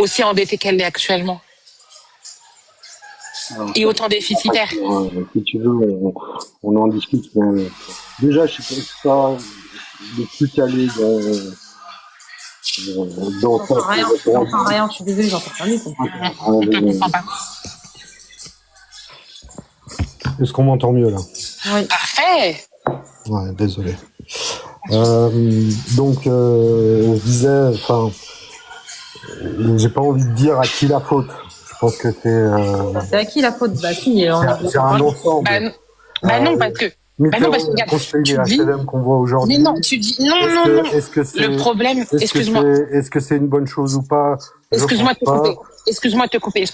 aussi endettée qu'elle l'est actuellement et autant déficitaire. Si tu veux, on en discute. Mais déjà, je sais pas le plus calé dans ça. J'entends rien, je suis désolée, j'entends rien du tout. Je te comprends pas. Est-ce qu'on m'entend mieux là? Oui. Parfait. Ouais, désolé. Donc, je disais, enfin, j'ai pas envie de dire à qui la faute. Je pense que C'est à qui la faute? Bah si, c'est un ensemble. Non, parce que regarde, construit les dis, HLM qu'on voit aujourd'hui. mais non, tu dis non. Est-ce que c'est Le problème, excuse-moi. Est-ce que c'est une bonne chose ou pas? Excuse-moi de te couper.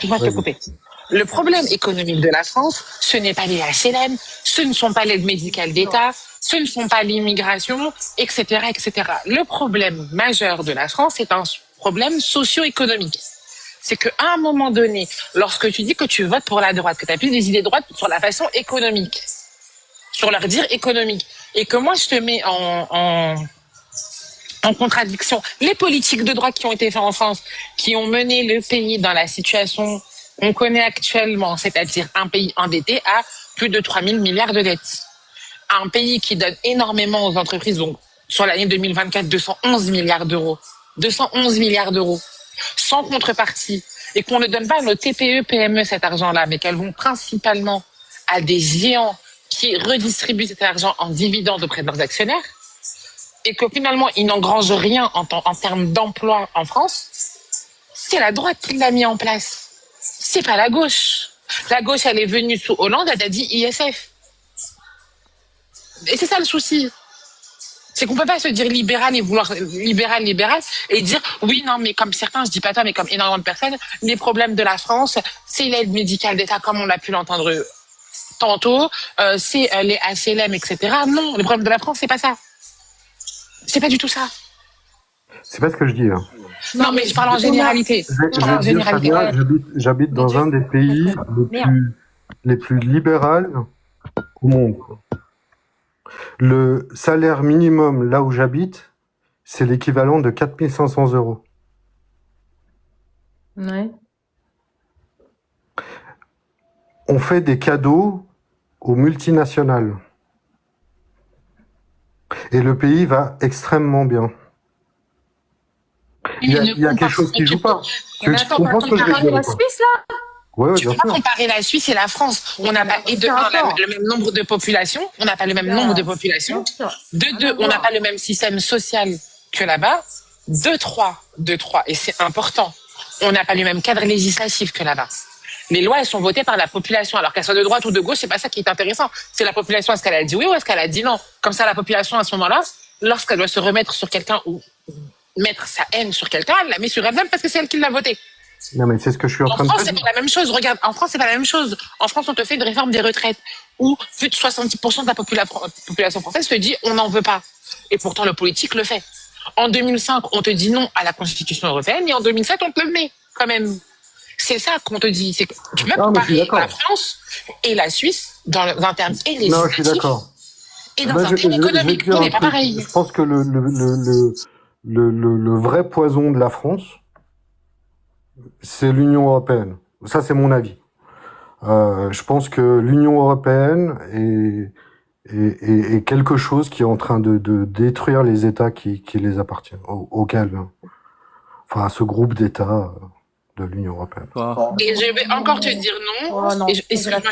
Le problème économique de la France, ce n'est pas les HLM, ce ne sont pas l'aide médicale d'État, ce ne sont pas l'immigration, etc., etc. Le problème majeur de la France est un problème socio-économique. C'est qu'à un moment donné, lorsque tu dis que tu votes pour la droite, que tu as plus des idées droites sur la façon économique, sur leur dire économique, et que moi je te mets en contradiction les politiques de droite qui ont été faites en France, qui ont mené le pays dans la situation qu'on connaît actuellement, c'est-à-dire un pays endetté à plus de 3 000 milliards de dettes. Un pays qui donne énormément aux entreprises, donc sur l'année 2024, 211 milliards d'euros. 211 milliards d'euros, sans contrepartie, et qu'on ne donne pas à nos TPE, PME cet argent-là, mais qu'elles vont principalement à des géants qui redistribuent cet argent en dividendes auprès de leurs actionnaires, et que finalement, ils n'engrangent rien en termes d'emploi en France, c'est la droite qui l'a mis en place. C'est pas la gauche. La gauche, elle est venue sous Hollande, elle a dit ISF. Et c'est ça le souci. C'est qu'on peut pas se dire libéral et vouloir libéral et dire oui, non, mais comme certains, je dis pas toi, mais comme énormément de personnes, les problèmes de la France, c'est l'aide médicale d'État, comme on a pu l'entendre tantôt, c'est les HLM, etc. Non, le problème de la France, c'est pas ça. C'est pas du tout ça. C'est pas ce que je dis là. Non, mais je parle en généralité. J'habite dans un des pays les plus libérales au monde. Le salaire minimum là où j'habite, c'est l'équivalent de 4 500 €. Ouais. On fait des cadeaux aux multinationales. Et le pays va extrêmement bien. Il y a quelque chose qui joue pas. Tu comprends ce que je veux dire? La Suisse, là? Ouais, Tu bien peux pas sûr. comparer la Suisse et la France. On n'a pas le même nombre de population. On n'a pas le même nombre de population. De deux, on n'a pas le même système social que là-bas. De trois, et c'est important. On n'a pas le même cadre législatif que là-bas. Les lois, elles sont votées par la population. Alors qu'elles soient de droite ou de gauche, c'est pas ça qui est intéressant. C'est la population, est-ce qu'elle a dit oui ou est-ce qu'elle a dit non? Comme ça, la population, à ce moment-là, lorsqu'elle doit se remettre sur quelqu'un ou mettre sa haine sur quelqu'un, elle la met sur elle-même parce que c'est elle qui l'a voté. Non, mais c'est ce que je suis en train de En te France, c'est dire. pas la même chose. Regarde, en France, c'est pas la même chose. En France, on te fait une réforme des retraites où plus de 70% de la population française te dit on n'en veut pas. Et pourtant, le politique le fait. En 2005, on te dit non à la Constitution européenne et en 2007, on te le met quand même. C'est ça qu'on te dit. C'est que tu peux comparer la France et la Suisse dans un terme et Non, je suis d'accord. et dans un terme économique. On n'est pas pareil. Je pense que le vrai poison de la France, c'est l'Union européenne. Ça, c'est mon avis. Je pense que l'Union européenne est quelque chose qui est en train de détruire les États qui les appartiennent, auxquels, enfin, à ce groupe d'États de l'Union européenne. Et je vais encore te dire non. Et je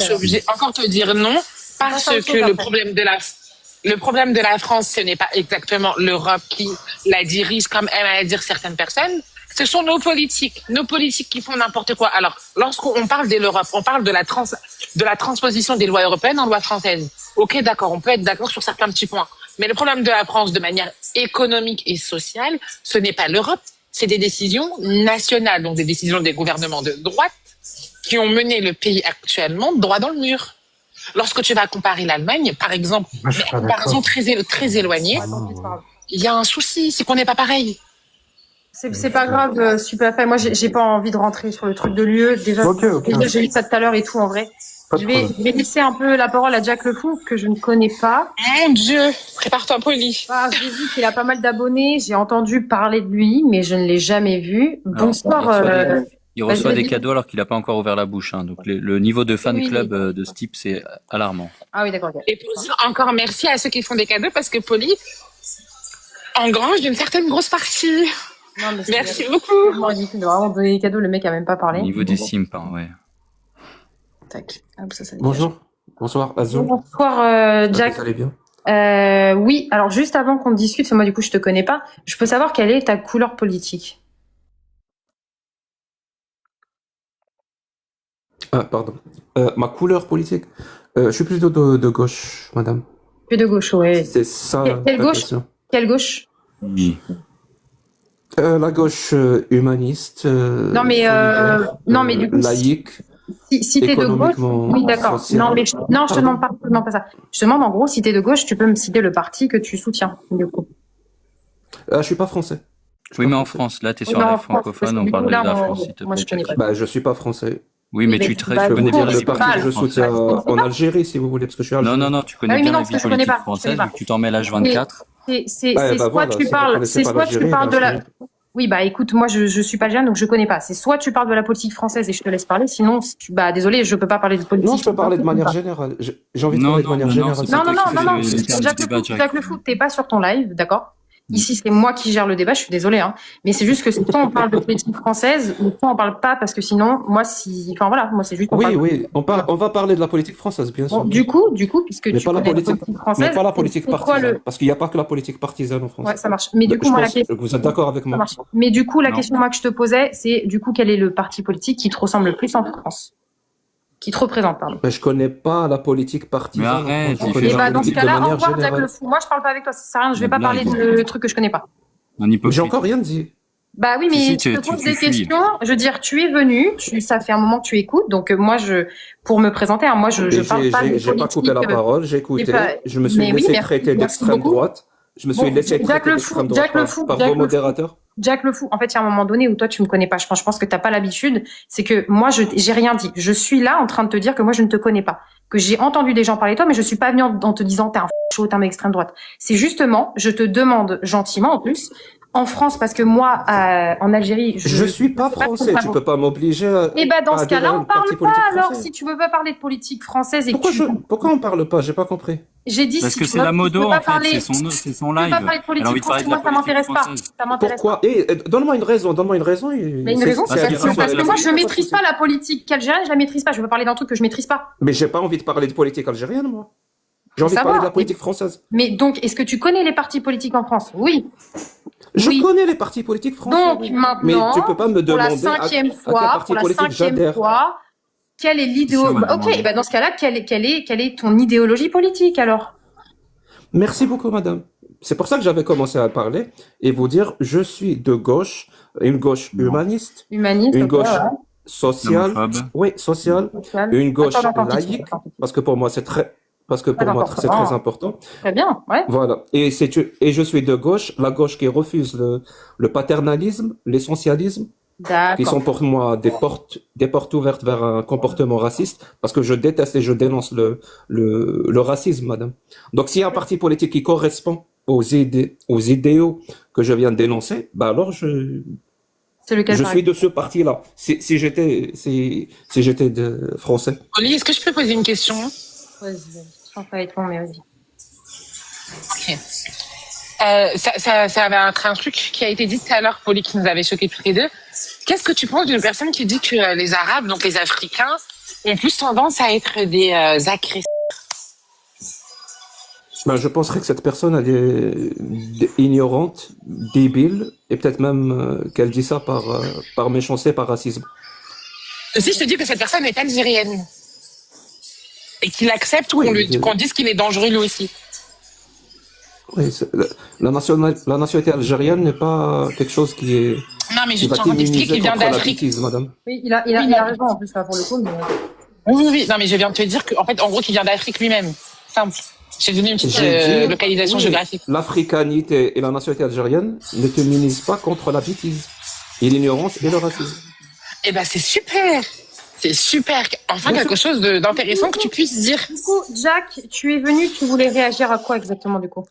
suis obligée encore te dire non parce que le problème de la France, ce n'est pas exactement l'Europe qui la dirige comme aiment à dire certaines personnes. Ce sont nos politiques qui font n'importe quoi. Alors, lorsqu'on parle de l'Europe, on parle de la transposition des lois européennes en lois françaises. Ok, d'accord, on peut être d'accord sur certains petits points. Mais le problème de la France, de manière économique et sociale, ce n'est pas l'Europe, c'est des décisions nationales, donc des décisions des gouvernements de droite qui ont mené le pays actuellement droit dans le mur. Lorsque tu vas comparer l'Allemagne, par exemple, mais une comparaison très éloignée, il y a un souci, c'est qu'on n'est pas pareil. C'est pas grave, Superfait. Moi, j'ai pas envie de rentrer sur le truc de l'UE. Déjà, déjà, j'ai eu ça tout à l'heure et tout, en vrai. Je vais laisser un peu la parole à Jack Le Fou, que je ne connais pas. Mon Dieu, prépare-toi, Polly. Ah, j'ai vu qu'il a pas mal d'abonnés. J'ai entendu parler de lui, mais je ne l'ai jamais vu. Bonsoir. Il reçoit des cadeaux alors qu'il n'a pas encore ouvert la bouche. Hein. Donc le niveau de fan club de ce type, c'est alarmant. Ah oui, d'accord. Et pour dire encore merci à ceux qui font des cadeaux, parce que Polly engrange d'une certaine grosse partie. Non, mais merci beaucoup. C'est ridicule de vraiment donner des cadeaux, le mec a même pas parlé. Au niveau des simps, hein, ouais. Tac. Hop, ça Bonjour. Bonsoir, Azou. Bonsoir, Jack. Vous allez bien? Oui, alors juste avant qu'on discute, parce que moi du coup je te connais pas, je peux savoir quelle est ta couleur politique? Ah, pardon. Ma couleur politique? Je suis plutôt de gauche, madame. Tu es de gauche, ouais. C'est ça. Quelle la gauche? question. Quelle gauche? Oui. La gauche humaniste. Non mais du coup, laïque. si t'es de gauche, oui d'accord. sociale. Non mais je te demande pas ça. Je te demande en gros si t'es de gauche, tu peux me citer le parti que tu soutiens du coup. Je suis pas français. Oui, mais en France, là, tu es sur Oui, mais la en France, francophone, parce on que parle du de coup, là, la France, s'il te moi, plaît. je connais Jack. pas. Je suis pas français. Oui, mais Mais tu bah, traites, bah, tu Je peux connais vous bien dire la le parti que je politique soutiens française. en Algérie, si vous voulez, parce que je suis Non, algérien. non, tu connais Ah oui, bien mais non, la parce vie que je connais politique pas, je connais française, pas. vu que tu t'en mets l'âge 24. C'est Bah soit voilà, tu si vous parles, connaissez c'est pas soit tu l'Algérie, parles de la. l'Algérie. Oui, bah écoute, moi je suis pas jeune, donc je connais pas. C'est soit tu parles de la politique française et je te laisse parler, sinon bah désolé, je peux pas parler de politique. Non, je peux parler de manière générale. J'ai envie de Non, parler de non, manière non, générale. c'est Non, toi non, qui non, fais non, le terme Jack du débat, Jack. Le Fou, t'es pas sur ton live, d'accord? Ici, c'est moi qui gère le débat, je suis désolée, hein. Mais c'est juste que soit on parle de politique française, ou soit on parle pas, parce que sinon, moi, enfin voilà, moi c'est juste. Oui, on va parler de la politique française, bien sûr. Bon, du coup, puisque Mais tu pas la connais politique, française, mais pas la politique c'est quoi partisane, parce qu'il n'y a pas que la politique partisane en France. Ouais, ça marche. Mais du coup, Je moi, la pense question. que vous êtes d'accord avec Ça moi. marche. Mais du coup, la Non. question moi que je te posais, c'est du coup, quel est le parti politique qui te ressemble le plus en France? Qui te représente, pardon. Mais je connais pas la politique partisane. Mais arrête, en France. il Je fait Et connais genre la bah, dans ce politique de cas-là, au manière revoir, Jack générale. Le Fou. Moi, je parle pas avec toi, ça sert à rien, je vais Une pas parler blague. de trucs que je connais pas. Un hypocrite. J'ai encore rien dit. Bah oui, Si, mais si, je te tu pose des fuis. questions. Je veux dire, tu es venu, ça fait un moment que tu écoutes, donc moi, pour me présenter, hein, moi, je Et parle pas de j'ai pas coupé la politique. parole, j'ai écouté. pas- Je me suis mais oui, laissé merci. traiter Merci d'extrême beaucoup. droite. Je me suis Bon, laissé Jack traiter Le d'extrême Fou, droite Jack Le Fou, par Jack vos Le Fou. modérateurs. Jack Le Fou, en fait, il y a un moment donné où toi, tu me connais pas. Je pense que t'as pas l'habitude. C'est que moi, j'ai rien dit. Je suis là en train de te dire que moi, je ne te connais pas. Que j'ai entendu des gens parler de toi, mais je suis pas venue en te disant t'es un facho, t'es un mec extrême droite. C'est justement, je te demande gentiment, en plus, en France, parce que moi, en Algérie, Je suis pas français, tu peux pas m'obliger à. Et bah, dans à ce cas-là, adhérer à on une partie parle politique pas, alors, française. si tu veux pas parler de politique française et Pourquoi, que tu... pourquoi on parle pas? J'ai pas compris. J'ai dit Parce si que tu c'est veux- la tu modo, veux pas en fait, parler- c'est son tu live. veux pas parler de Elle a politique envie de parler française, de moi, la ça m'intéresse politique pas. française. Ça m'intéresse pas. Pourquoi? Donne-moi une raison, donne-moi une raison. Mais une raison, c'est c'est à parce dire que la moi, je politique maîtrise pas la politique algérienne, je la maîtrise pas. Je veux parler d'un truc que je maîtrise pas. Mais j'ai pas envie de parler de politique algérienne, moi. J'ai envie de Ça parler va. de la politique française. Mais donc, est-ce que tu connais les partis politiques en France? Oui. Je Oui. connais les partis politiques français. Donc, oui. maintenant, Mais tu peux pas me pour la demander cinquième à quel fois, parti politique j'adhère. quelle est l'idéologie? Si, on m'a Ok, demandé. bah dans ce cas-là, quelle est ton idéologie politique alors? Merci beaucoup, madame. C'est pour ça que j'avais commencé à parler et vous dire, je suis de gauche, une gauche Non. humaniste, Humaniste, une ok, gauche ouais. sociale, Homophobe. oui, sociale, Social. une gauche Attends, attends, laïque, attends, attends. parce que pour moi c'est très, parce que pour Attends, moi attends, c'est attends. très important. Très bien, ouais. Voilà. Et je suis de gauche, la gauche qui refuse le paternalisme, l'essentialisme, qui D'accord. sont pour moi des portes ouvertes vers un comportement raciste, parce que je déteste et je dénonce le racisme, madame. Donc, s'il y a un parti politique qui correspond aux idéaux que je viens de dénoncer, bah alors C'est lequel je par suis de ce parti-là. Si j'étais français. Oli, est-ce que je peux poser une question? Vas-y, vas-y. Je pense que ça va être long, mais vas-y. Ok. Ça avait un truc qui a été dit tout à l'heure, Polly, qui nous avait choqués tous les deux. Qu'est-ce que tu penses d'une personne qui dit que les Arabes, donc les Africains, ont plus tendance à être des agresseurs? Ben, je penserais que cette personne elle est ignorante, débile, et peut-être même qu'elle dit ça par méchanceté, par racisme. Si je te dis que cette personne est algérienne et qu'il accepte Oui, qu'on dise qu'il est dangereux lui aussi. Oui, la nationalité algérienne n'est pas quelque chose qui est Non, mais je qui suis va en train d'expliquer t'immuniser qu'il vient contre la d'Afrique. bêtise, madame. Oui, il a raison en plus, là, pour le coup. Mais... Oui. Non, mais je viens de te dire qu'en fait, en gros, qu'il vient d'Afrique lui-même. Simple. J'ai donné une petite J'ai dit, localisation oui, géographique. l'africanité et la nationalité algérienne ne te minimisent pas contre la bêtise et l'ignorance et le racisme. Eh ben, c'est super. C'est super. Enfin, Bien quelque chose d'intéressant que tu puisses dire. Du coup, Jack, tu es venu, tu voulais réagir à quoi exactement du coup?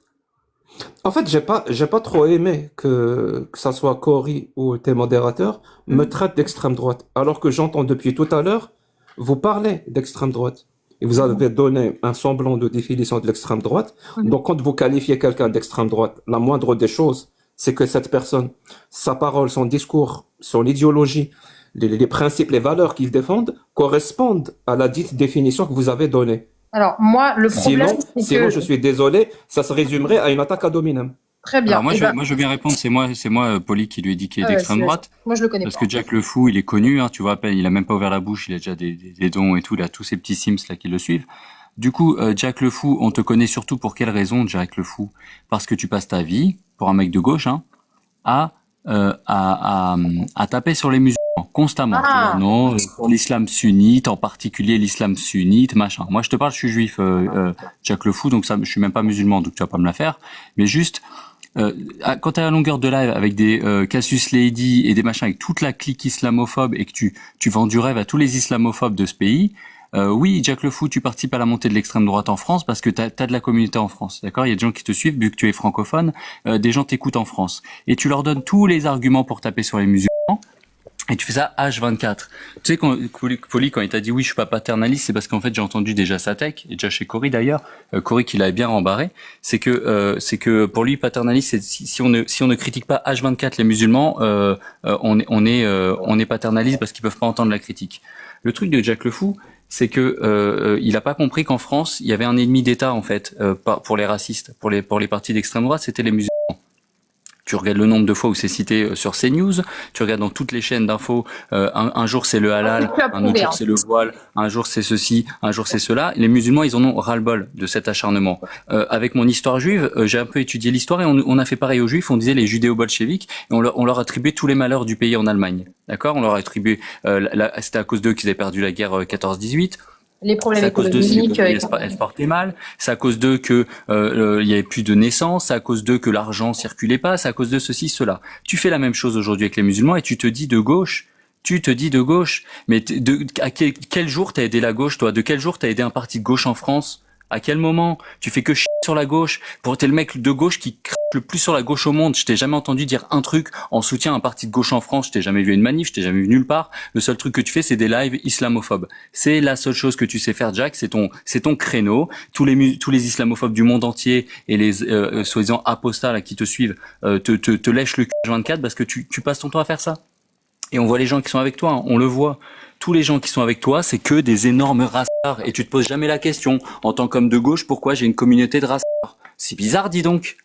En fait, j'ai pas trop aimé que ça soit Cory ou tes modérateurs me traitent d'extrême droite, alors que j'entends depuis tout à l'heure vous parler d'extrême droite. Et vous avez donné un semblant de définition de l'extrême droite. Donc, quand vous qualifiez quelqu'un d'extrême droite, la moindre des choses, c'est que cette personne, sa parole, son discours, son idéologie, les principes, les valeurs qu'il défend correspondent à la dite définition que vous avez donnée. Alors, moi, le problème, Sinon, que... je suis désolé, ça se résumerait à une attaque ad hominem. Très bien. Alors moi, je veux bien répondre. C'est moi, Poli, qui lui ai dit qu'il est d'extrême droite. Moi, je le connais Parce pas. que Jack le Fou, il est connu, hein, tu vois, il a même pas ouvert la bouche, il a déjà des dons et tout, il a tous ces petits Sims là qui le suivent. Du coup, Jack le Fou, on te connaît surtout pour quelle raison, Jack le Fou? Parce que tu passes ta vie, pour un mec de gauche, hein, à taper sur les musulmans constamment. Ah. Tu vois, non, pour l'islam sunnite, en particulier l'islam sunnite, machin. Moi, je te parle, je suis juif, Jack le Fou, donc ça, je suis même pas musulman, donc tu vas pas me la faire. Mais juste, quand t'es à la longueur de live avec des Cassius Lady et des machins avec toute la clique islamophobe et que tu vends du rêve à tous les islamophobes de ce pays, oui, Jack le Fou, tu participes à la montée de l'extrême droite en France parce que t'as de la communauté en France, d'accord? Il y a des gens qui te suivent, vu que tu es francophone, des gens t'écoutent en France. Et tu leur donnes tous les arguments pour taper sur les musulmans. Et tu fais ça H24. Tu sais, quand Poli, quand il t'a dit oui, je suis pas paternaliste, c'est parce qu'en fait, j'ai entendu déjà sa tech, et déjà chez Cory d'ailleurs, Cory qui l'avait bien rembarré, c'est que pour lui, paternaliste, c'est si on ne critique pas H24 les musulmans, on est paternaliste parce qu'ils peuvent pas entendre la critique. Le truc de Jack le Fou, c'est que il a pas compris qu'en France, il y avait un ennemi d'État en fait, pour les racistes, pour les partis d'extrême droite, c'était les musulmans. Tu regardes le nombre de fois où c'est cité sur CNews, tu regardes dans toutes les chaînes d'infos, un jour c'est le halal, un autre jour c'est le voile, un jour c'est ceci, un jour c'est cela. Les musulmans, ils en ont ras-le-bol de cet acharnement. Avec mon histoire juive, j'ai un peu étudié l'histoire et on a fait pareil aux juifs, on disait les judéo-bolcheviques, et on leur attribuait tous les malheurs du pays en Allemagne. D'accord? On leur attribuait, c'était à cause d'eux qu'ils avaient perdu la guerre 14-18. Les problèmes C'est à cause d'eux économiques. elles se portaient mal. C'est à cause d'eux que il y avait plus de naissances. C'est à cause d'eux que l'argent circulait pas. C'est à cause de ceci, cela. Tu fais la même chose aujourd'hui avec les musulmans et tu te dis de gauche. Tu te dis de gauche. Mais à quel jour t'as aidé la gauche, toi? De quel jour t'as aidé un parti de gauche en France? À quel moment? Tu fais que chier sur la gauche. T'es le mec de gauche qui craque le plus sur la gauche au monde. Je t'ai jamais entendu dire un truc en soutien à un parti de gauche en France. Je t'ai jamais vu à une manif. Je t'ai jamais vu nulle part. Le seul truc que tu fais, c'est des lives islamophobes. C'est la seule chose que tu sais faire, Jack. C'est ton créneau. Tous les islamophobes du monde entier et les soi-disant apostats là qui te suivent te lèchent le cul 24 parce que tu passes ton temps à faire ça. Et on voit les gens qui sont avec toi, hein, on le voit. Tous les gens qui sont avec toi, c'est que des énormes racistes. Et tu te poses jamais la question, en tant qu'homme de gauche, pourquoi j'ai une communauté de racistes? C'est bizarre, dis donc.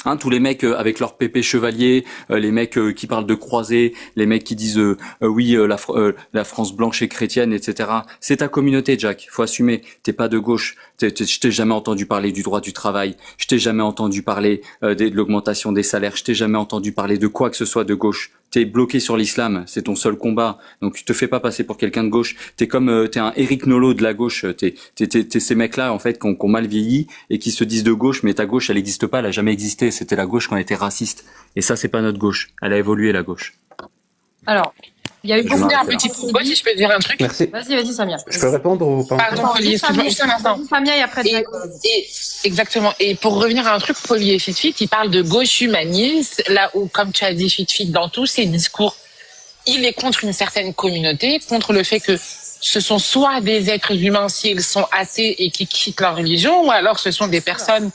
Hein, tous les mecs avec leur pépé chevalier, les mecs qui parlent de croisés, les mecs qui disent oui la France blanche et chrétienne, etc. C'est ta communauté, Jack. Faut assumer. T'es pas de gauche. Je t'ai jamais entendu parler du droit du travail. Je t'ai jamais entendu parler de l'augmentation des salaires. Je t'ai jamais entendu parler de quoi que ce soit de gauche. T'es bloqué sur l'islam, c'est ton seul combat. Donc tu te fais pas passer pour quelqu'un de gauche. T'es un Éric Nolot de la gauche. T'es ces mecs-là en fait qui ont mal vieilli et qui se disent de gauche, mais ta gauche elle existe pas, elle a jamais existé. C'était la gauche quand elle était raciste. Et ça c'est pas notre gauche. Elle a évolué la gauche. Alors, il y a eu Je peux dire un petit propos, si je peux dire un truc. Merci. Vas-y, Samia. Je peux répondre ou pas? Pardon, Poli, excuse-moi, juste un instant. Samia et après Jack. Exactement. Et pour revenir à un truc, Poli et Fitfit, il parle de gauche humaniste, là où, comme tu as dit, Fitfit, dans tous ses discours, il est contre une certaine communauté, contre le fait que ce sont soit des êtres humains s'ils sont athées et qui quittent leur religion, ou alors ce sont des personnes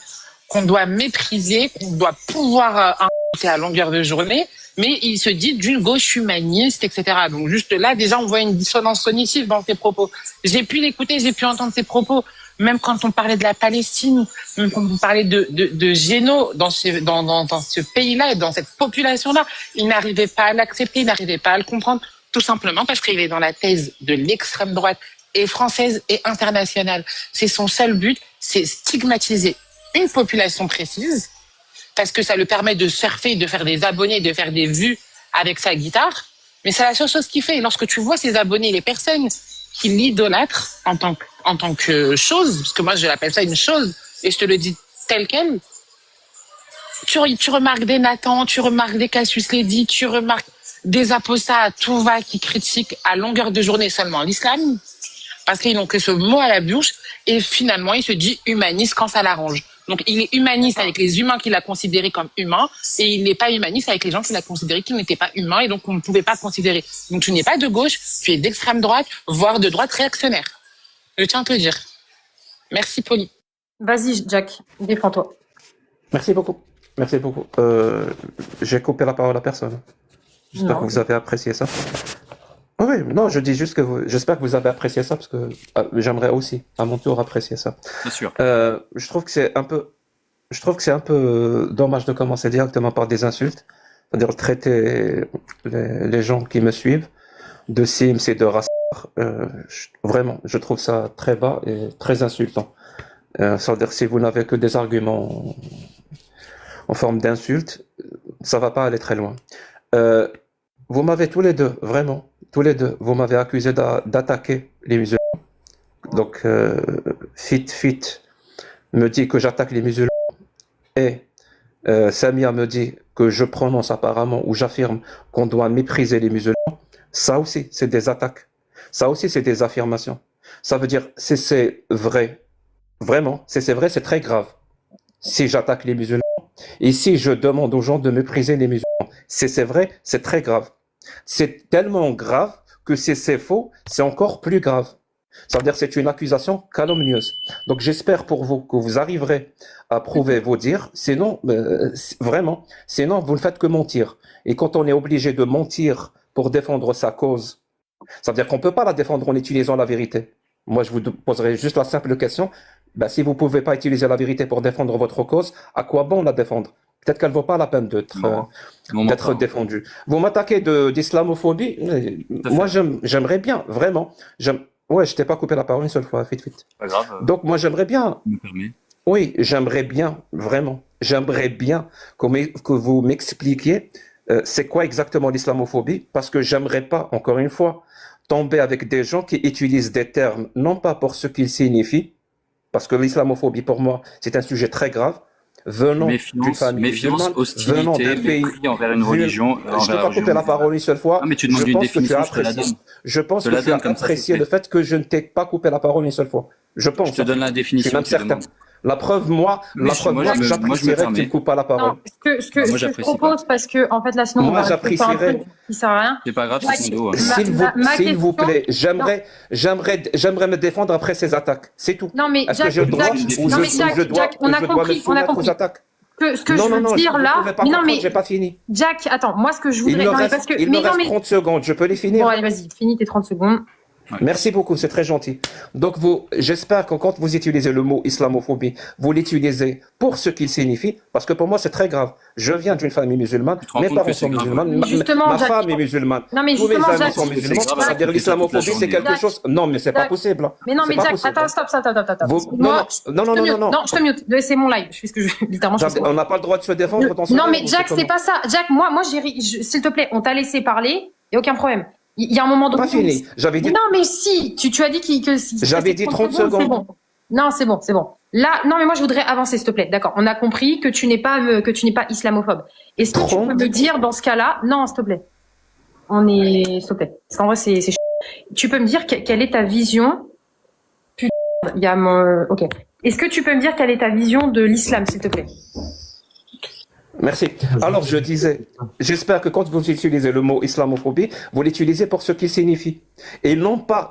qu'on doit mépriser, qu'on doit pouvoir insulter à longueur de journée, mais il se dit d'une gauche humaniste, etc. Donc juste là, déjà, on voit une dissonance cognitive dans ses propos. J'ai pu l'écouter, j'ai pu entendre ses propos, même quand on parlait de la Palestine, même quand on parlait de géno dans ce pays-là et dans cette population-là, il n'arrivait pas à l'accepter, il n'arrivait pas à le comprendre, tout simplement parce qu'il est dans la thèse de l'extrême droite et française et internationale. C'est son seul but, c'est stigmatiser une population précise, parce que ça le permet de surfer, de faire des abonnés, de faire des vues avec sa guitare. Mais c'est la seule chose qu'il fait. Et lorsque tu vois ses abonnés, les personnes qui l'idolâtrent en tant que chose, parce que moi je l'appelle ça une chose, et je te le dis tel quel, tu remarques des Nathan, tu remarques des Cassius Lady, tu remarques des apostats à tout va qui critiquent à longueur de journée seulement l'islam, parce qu'ils n'ont que ce mot à la bouche, et finalement, il se dit humaniste quand ça l'arrange. Donc, il est humaniste avec les humains qu'il a considérés comme humains, et il n'est pas humaniste avec les gens qu'il a considérés qu'ils n'étaient pas humains, et donc on ne pouvait pas considérer. Donc, tu n'es pas de gauche, tu es d'extrême droite, voire de droite réactionnaire. Je tiens à te le dire. Merci, Polly. Vas-y, Jack, défends-toi. Merci beaucoup. Merci beaucoup. J'ai coupé la parole à personne. J'espère que vous avez apprécié ça. Oui, non, je dis juste que j'espère que vous avez apprécié ça parce que j'aimerais aussi, à mon tour, apprécier ça. Bien sûr. Je trouve que c'est un peu dommage de commencer directement par des insultes, c'est-à-dire traiter les gens qui me suivent de Sims et de racistes. Vraiment, je trouve ça très bas et très insultant. C'est-à-dire si vous n'avez que des arguments en forme d'insultes, ça va pas aller très loin. Vous m'avez tous les deux, vraiment, tous les deux, vous m'avez accusé d'attaquer les musulmans. Donc, Fit me dit que j'attaque les musulmans et Samia me dit que je prononce apparemment ou j'affirme qu'on doit mépriser les musulmans. Ça aussi, c'est des attaques. Ça aussi, c'est des affirmations. Ça veut dire, si c'est vrai, vraiment, si c'est vrai, c'est très grave. Si j'attaque les musulmans et si je demande aux gens de mépriser les musulmans, si c'est vrai, c'est très grave. C'est tellement grave que si c'est faux, c'est encore plus grave. Ça veut dire que c'est une accusation calomnieuse. Donc j'espère pour vous que vous arriverez à prouver vos dires. Sinon, vraiment, sinon vous ne faites que mentir. Et quand on est obligé de mentir pour défendre sa cause, ça veut dire qu'on ne peut pas la défendre en utilisant la vérité. Moi, je vous poserai juste la simple question. Si vous ne pouvez pas utiliser la vérité pour défendre votre cause, à quoi bon la défendre? Peut-être qu'elle ne vaut pas la peine d'être défendue. Vous m'attaquez d'islamophobie. Moi, j'aimerais bien, vraiment. Ouais, je t'ai pas coupé la parole une seule fois, vite. Pas grave. Donc, moi, j'aimerais bien. Me permet. Oui, j'aimerais bien, vraiment. J'aimerais bien que vous m'expliquiez c'est quoi exactement l'islamophobie, parce que j'aimerais pas, encore une fois, tomber avec des gens qui utilisent des termes, non pas pour ce qu'ils signifient, parce que l'islamophobie, pour moi, c'est un sujet très grave, venant d'une famille musulmane, venant d'un pays envers une religion. Je ne peux pas couper la parole une seule fois. Ah, mais tu demandes une définition, je pense que tu as apprécié le fait que je ne t'ai pas coupé la parole une seule fois. Je pense. Je te donne la définition. Je suis même certain. La preuve, moi, j'apprécierais que tu ne coupes pas la parole. Non, ce que je propose, parce que, en fait, là, sinon, moi, j'apprécierais. Qui sert à rien. C'est pas grave, c'est ton dos. S'il vous plaît, j'aimerais me défendre après ces attaques. C'est tout. Non, mais Jack, on a compris. Ce que je veux dire là, non mais j'ai pas fini. Jack, attends, moi ce que je voudrais, il me reste 30 secondes, je peux les finir. Bon, allez, vas-y, finis tes 30 secondes. Ouais. Merci beaucoup, c'est très gentil. Donc j'espère que quand vous utilisez le mot islamophobie, vous l'utilisez pour ce qu'il signifie, parce que pour moi c'est très grave. Je viens d'une famille musulmane, mes parents sont musulmans, ma femme est musulmane, non, mais tous mes amis Jack, sont musulmans. C'est-à-dire l'islamophobie c'est quelque chose. Non, mais c'est pas possible. Mais non, mais Jack, attends, stop. Non, je te mute. C'est mon live. Je fais ce que je veux. Littéralement. On n'a pas le droit de se défendre dans ce. Non, mais Jack, c'est pas ça. Jack, moi, s'il te plaît, on t'a laissé parler, y a aucun problème. Il y a un moment donné. Pas fini. J'avais dit. Non, mais si, tu as dit que j'avais dit 30 secondes. C'est bon. Non, c'est bon. Là, non, mais moi, je voudrais avancer, s'il te plaît. D'accord. On a compris que tu n'es pas islamophobe. Est-ce que tu peux me dire, dans ce cas-là, non, s'il te plaît. S'il te plaît. Parce qu'en vrai, c'est tu peux me dire quelle est ta vision? Putain, il y a ok. Est-ce que tu peux me dire quelle est ta vision de l'islam, s'il te plaît? Merci. Alors, je disais, j'espère que quand vous utilisez le mot islamophobie, vous l'utilisez pour ce qu'il signifie. Et non pas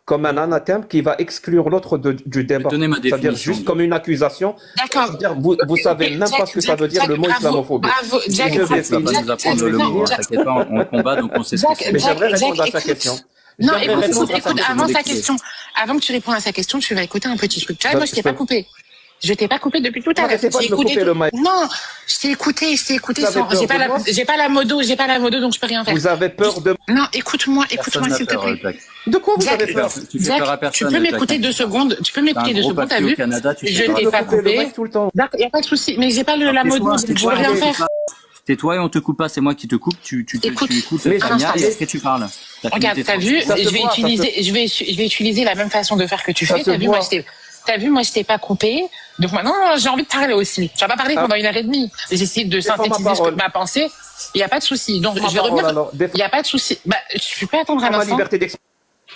comme un anathème qui va exclure l'autre du débat. C'est-à-dire juste comme une accusation. D'accord. C'est-à-dire, vous savez même pas ce que ça veut dire le mot islamophobie. Bravo, Jack. Tu vas pas nous apprendre le mot, t'inquiète pas, on combat, donc on sait ce que c'est. Mais j'aimerais répondre à sa question. Non, écoute, avant que tu répondes à sa question, tu vas écouter un petit truc. Tu vois, moi, je t'ai pas coupé. Je t'ai pas coupé depuis tout à l'heure. Arrêtez pas de me couper le mic. Non, je t'ai écouté. J'ai pas la modo, donc je peux rien faire. Vous avez peur de... Non, écoute-moi, s'il te plaît. De quoi vous avez peur? Tu peux m'écouter 2 secondes. T'as vu? Je t'ai pas coupé. D'accord, y a pas de souci. Mais j'ai pas la modo, je peux rien faire. Tais-toi et on te coupe pas, c'est moi qui te coupe, tu écoutes Samia et après tu parles. Regarde, t'as vu? Je vais utiliser la même façon de faire que tu fais. T'as vu? t'as vu, moi, je t'ai pas coupé. Donc maintenant, j'ai envie de parler aussi. Tu vas pas parler pendant 1 heure et demie. J'ai essayé de Défends ma synthétiser parole. ma pensée. Il y a pas de souci. Donc, Ma je vais parole, revenir. alors. Il y a pas de souci. Bah, tu peux attendre un Ma instant. liberté d'expression.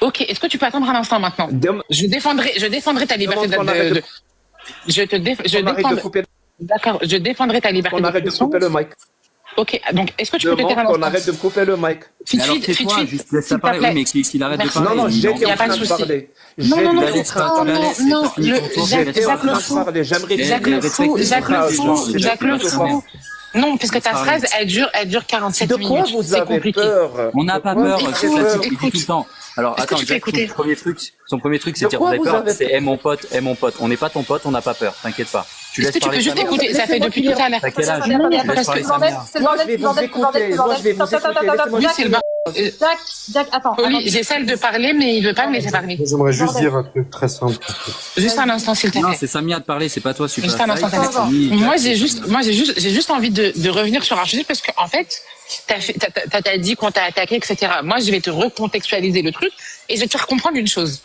Ok. Est-ce que tu peux attendre un instant maintenant? Je défendrai ta liberté Demande qu'on arrête de- je On arrête de défends. couper, D'accord. Je défendrai ta liberté on arrête de d'expression. couper le mic. Ok. Donc, est-ce que tu peux te taire un Demande qu'on instant? arrête de couper le mic. Fit, Mais alors fit, fit, tais-toi, fit, juste laisse s'il ça te parler. plaît. Oui, mais qu'il arrête de Merci. parler. Non, Il j'étais y en a pas train de de souci. parler. Non, non, non, la laisse, non, la non, laisse, non, t'as fini ton tour, J'étais en Jacques train Le de Fou, parler. J'aimerais Jacques Le Fou, Jacques Le Fou, Jacques Le Fou. Non, parce que ta phrase, elle dure 47 De minutes. quoi vous C'est avez compliqué. peur? On n'a De pas quoi peur, vous c'est avez classique, peur? il dit tout le temps. Alors Est-ce que attends, tu peux Jack, écouter son premier truc, c'est De dire quoi vous avez vous peur, avez c'est peur? mon pote, mon pote. On n'est pas ton pote, on n'a pas peur, t'inquiète pas. Tu Est-ce laisses que tu parler peux juste Samia. écouter? Ça fait depuis tout à l'heure. T'as quel âge? Attendez, attendez, Laisse parce parler que Samia. c'est le Moi, bordel, je vais c'est le vous bordel, écouter. Moi, je vais vous Attends, écouter. attends, Oui, Laissez-moi c'est le bar. Jack, attends. Oli, j'essaie de parler, mais il veut pas me laisser parler. J'aimerais juste Bordel. dire un truc très simple. en fait. Juste un instant, s'il te Non, plaît. c'est Samia de parler, c'est pas toi, super. Juste un instant, Saïd, Samia. c'est fini, Moi, Jack, j'ai juste envie de revenir sur un sujet parce que, en fait, t'as dit qu'on t'a attaqué, etc. Moi, je vais te recontextualiser le truc et je vais te faire comprendre une chose.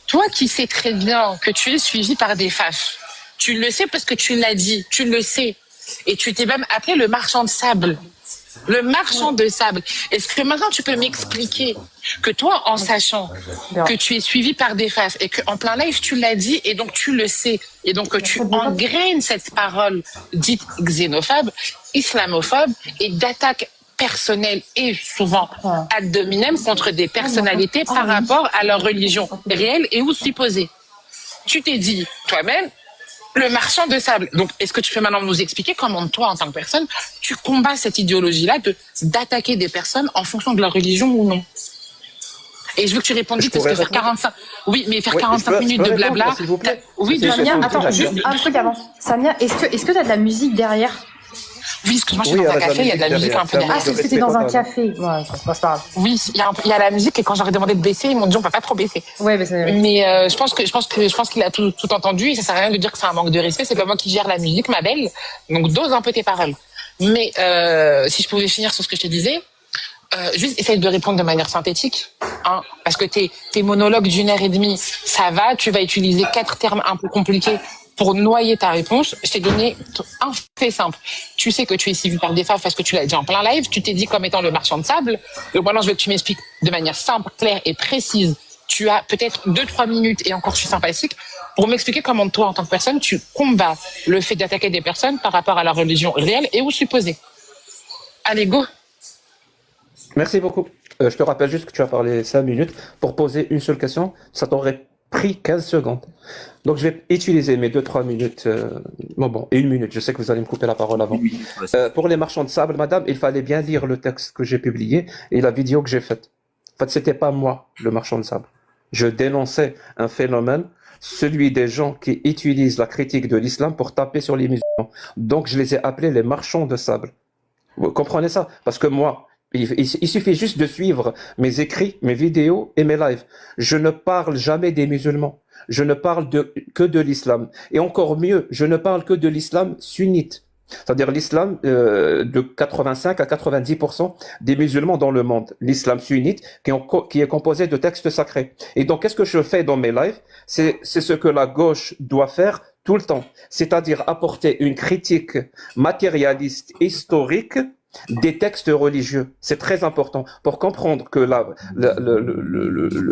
Toi qui sais très bien que tu es suivi par des faf, tu le sais parce que tu l'as dit, tu le sais. Et tu t'es même appelé le marchand de sable. Le marchand de sable. Est-ce que maintenant tu peux m'expliquer que toi, en sachant que tu es suivi par des faf et qu'en plein live tu l'as dit et donc tu le sais et donc que tu engraines cette parole dite xénophobe, islamophobe et d'attaque personnelle et souvent ad hominem contre des personnalités par rapport à leur religion réelle et ou supposée. Tu t'es dit toi-même le marchand de sable. Donc, est-ce que tu peux maintenant nous expliquer comment toi, en tant que personne, tu combats cette idéologie-là d'attaquer des personnes en fonction de leur religion ou non? Et je veux que tu répondes vite parce que faire 45, oui, mais faire Oui, 45 je peux minutes de répondre, blabla. s'il vous plaît. Oui, C'est de Samia, une attends, question. juste un truc avant. Samia, est-ce que t'as de la musique derrière? Oui, excuse-moi, je suis Oui, dans un elle a de la café, il y a de la musique musique un peu derrière. Ah, derrière. c'est parce que t'es dans un café. Ouais, c'est pas grave. Oui, il y a la musique et quand j'aurais demandé de baisser, ils m'ont dit on peut pas trop baisser. Ouais, mais c'est... Mais je pense qu'il a tout entendu et ça sert à rien de dire que c'est un manque de respect. C'est pas moi qui gère la musique, ma belle. Donc dose un peu tes paroles. Mais si je pouvais finir sur ce que je te disais, juste essaye de répondre de manière synthétique, hein, parce que tes monologues d'1 heure et demie, ça va. Tu vas utiliser 4 termes un peu compliqués pour noyer ta réponse. Je t'ai donné un fait simple. Tu sais que tu es suivi par des femmes parce que tu l'as dit en plein live. Tu t'es dit comme étant le marchand de sable. Donc maintenant, je veux que tu m'expliques de manière simple, claire et précise. Tu as peut-être 2-3 minutes et encore je suis sympathique pour m'expliquer comment toi, en tant que personne, tu combats le fait d'attaquer des personnes par rapport à leur religion réelle et ou supposée. Allez, go. Merci beaucoup. Je te rappelle juste que tu as parlé 5 minutes pour poser une seule question. Ça t'aurait pris 15 secondes. Donc, je vais utiliser mes 2-3 minutes. Bon, et 1 minute. Je sais que vous allez me couper la parole avant. Pour les marchands de sable, madame, il fallait bien lire le texte que j'ai publié et la vidéo que j'ai faite. En fait, c'était pas moi, le marchand de sable. Je dénonçais un phénomène, celui des gens qui utilisent la critique de l'islam pour taper sur les musulmans. Donc, je les ai appelés les marchands de sable. Vous comprenez ça? Parce que moi, il suffit juste de suivre mes écrits, mes vidéos et mes lives. Je ne parle jamais des musulmans. Je ne parle que de l'islam. Et encore mieux, je ne parle que de l'islam sunnite. C'est-à-dire l'islam de 85 à 90% des musulmans dans le monde. L'islam sunnite qui est composé de textes sacrés. Et donc, qu'est-ce que je fais dans mes lives? C'est ce que la gauche doit faire tout le temps. C'est-à-dire apporter une critique matérialiste historique des textes religieux. C'est très important pour comprendre que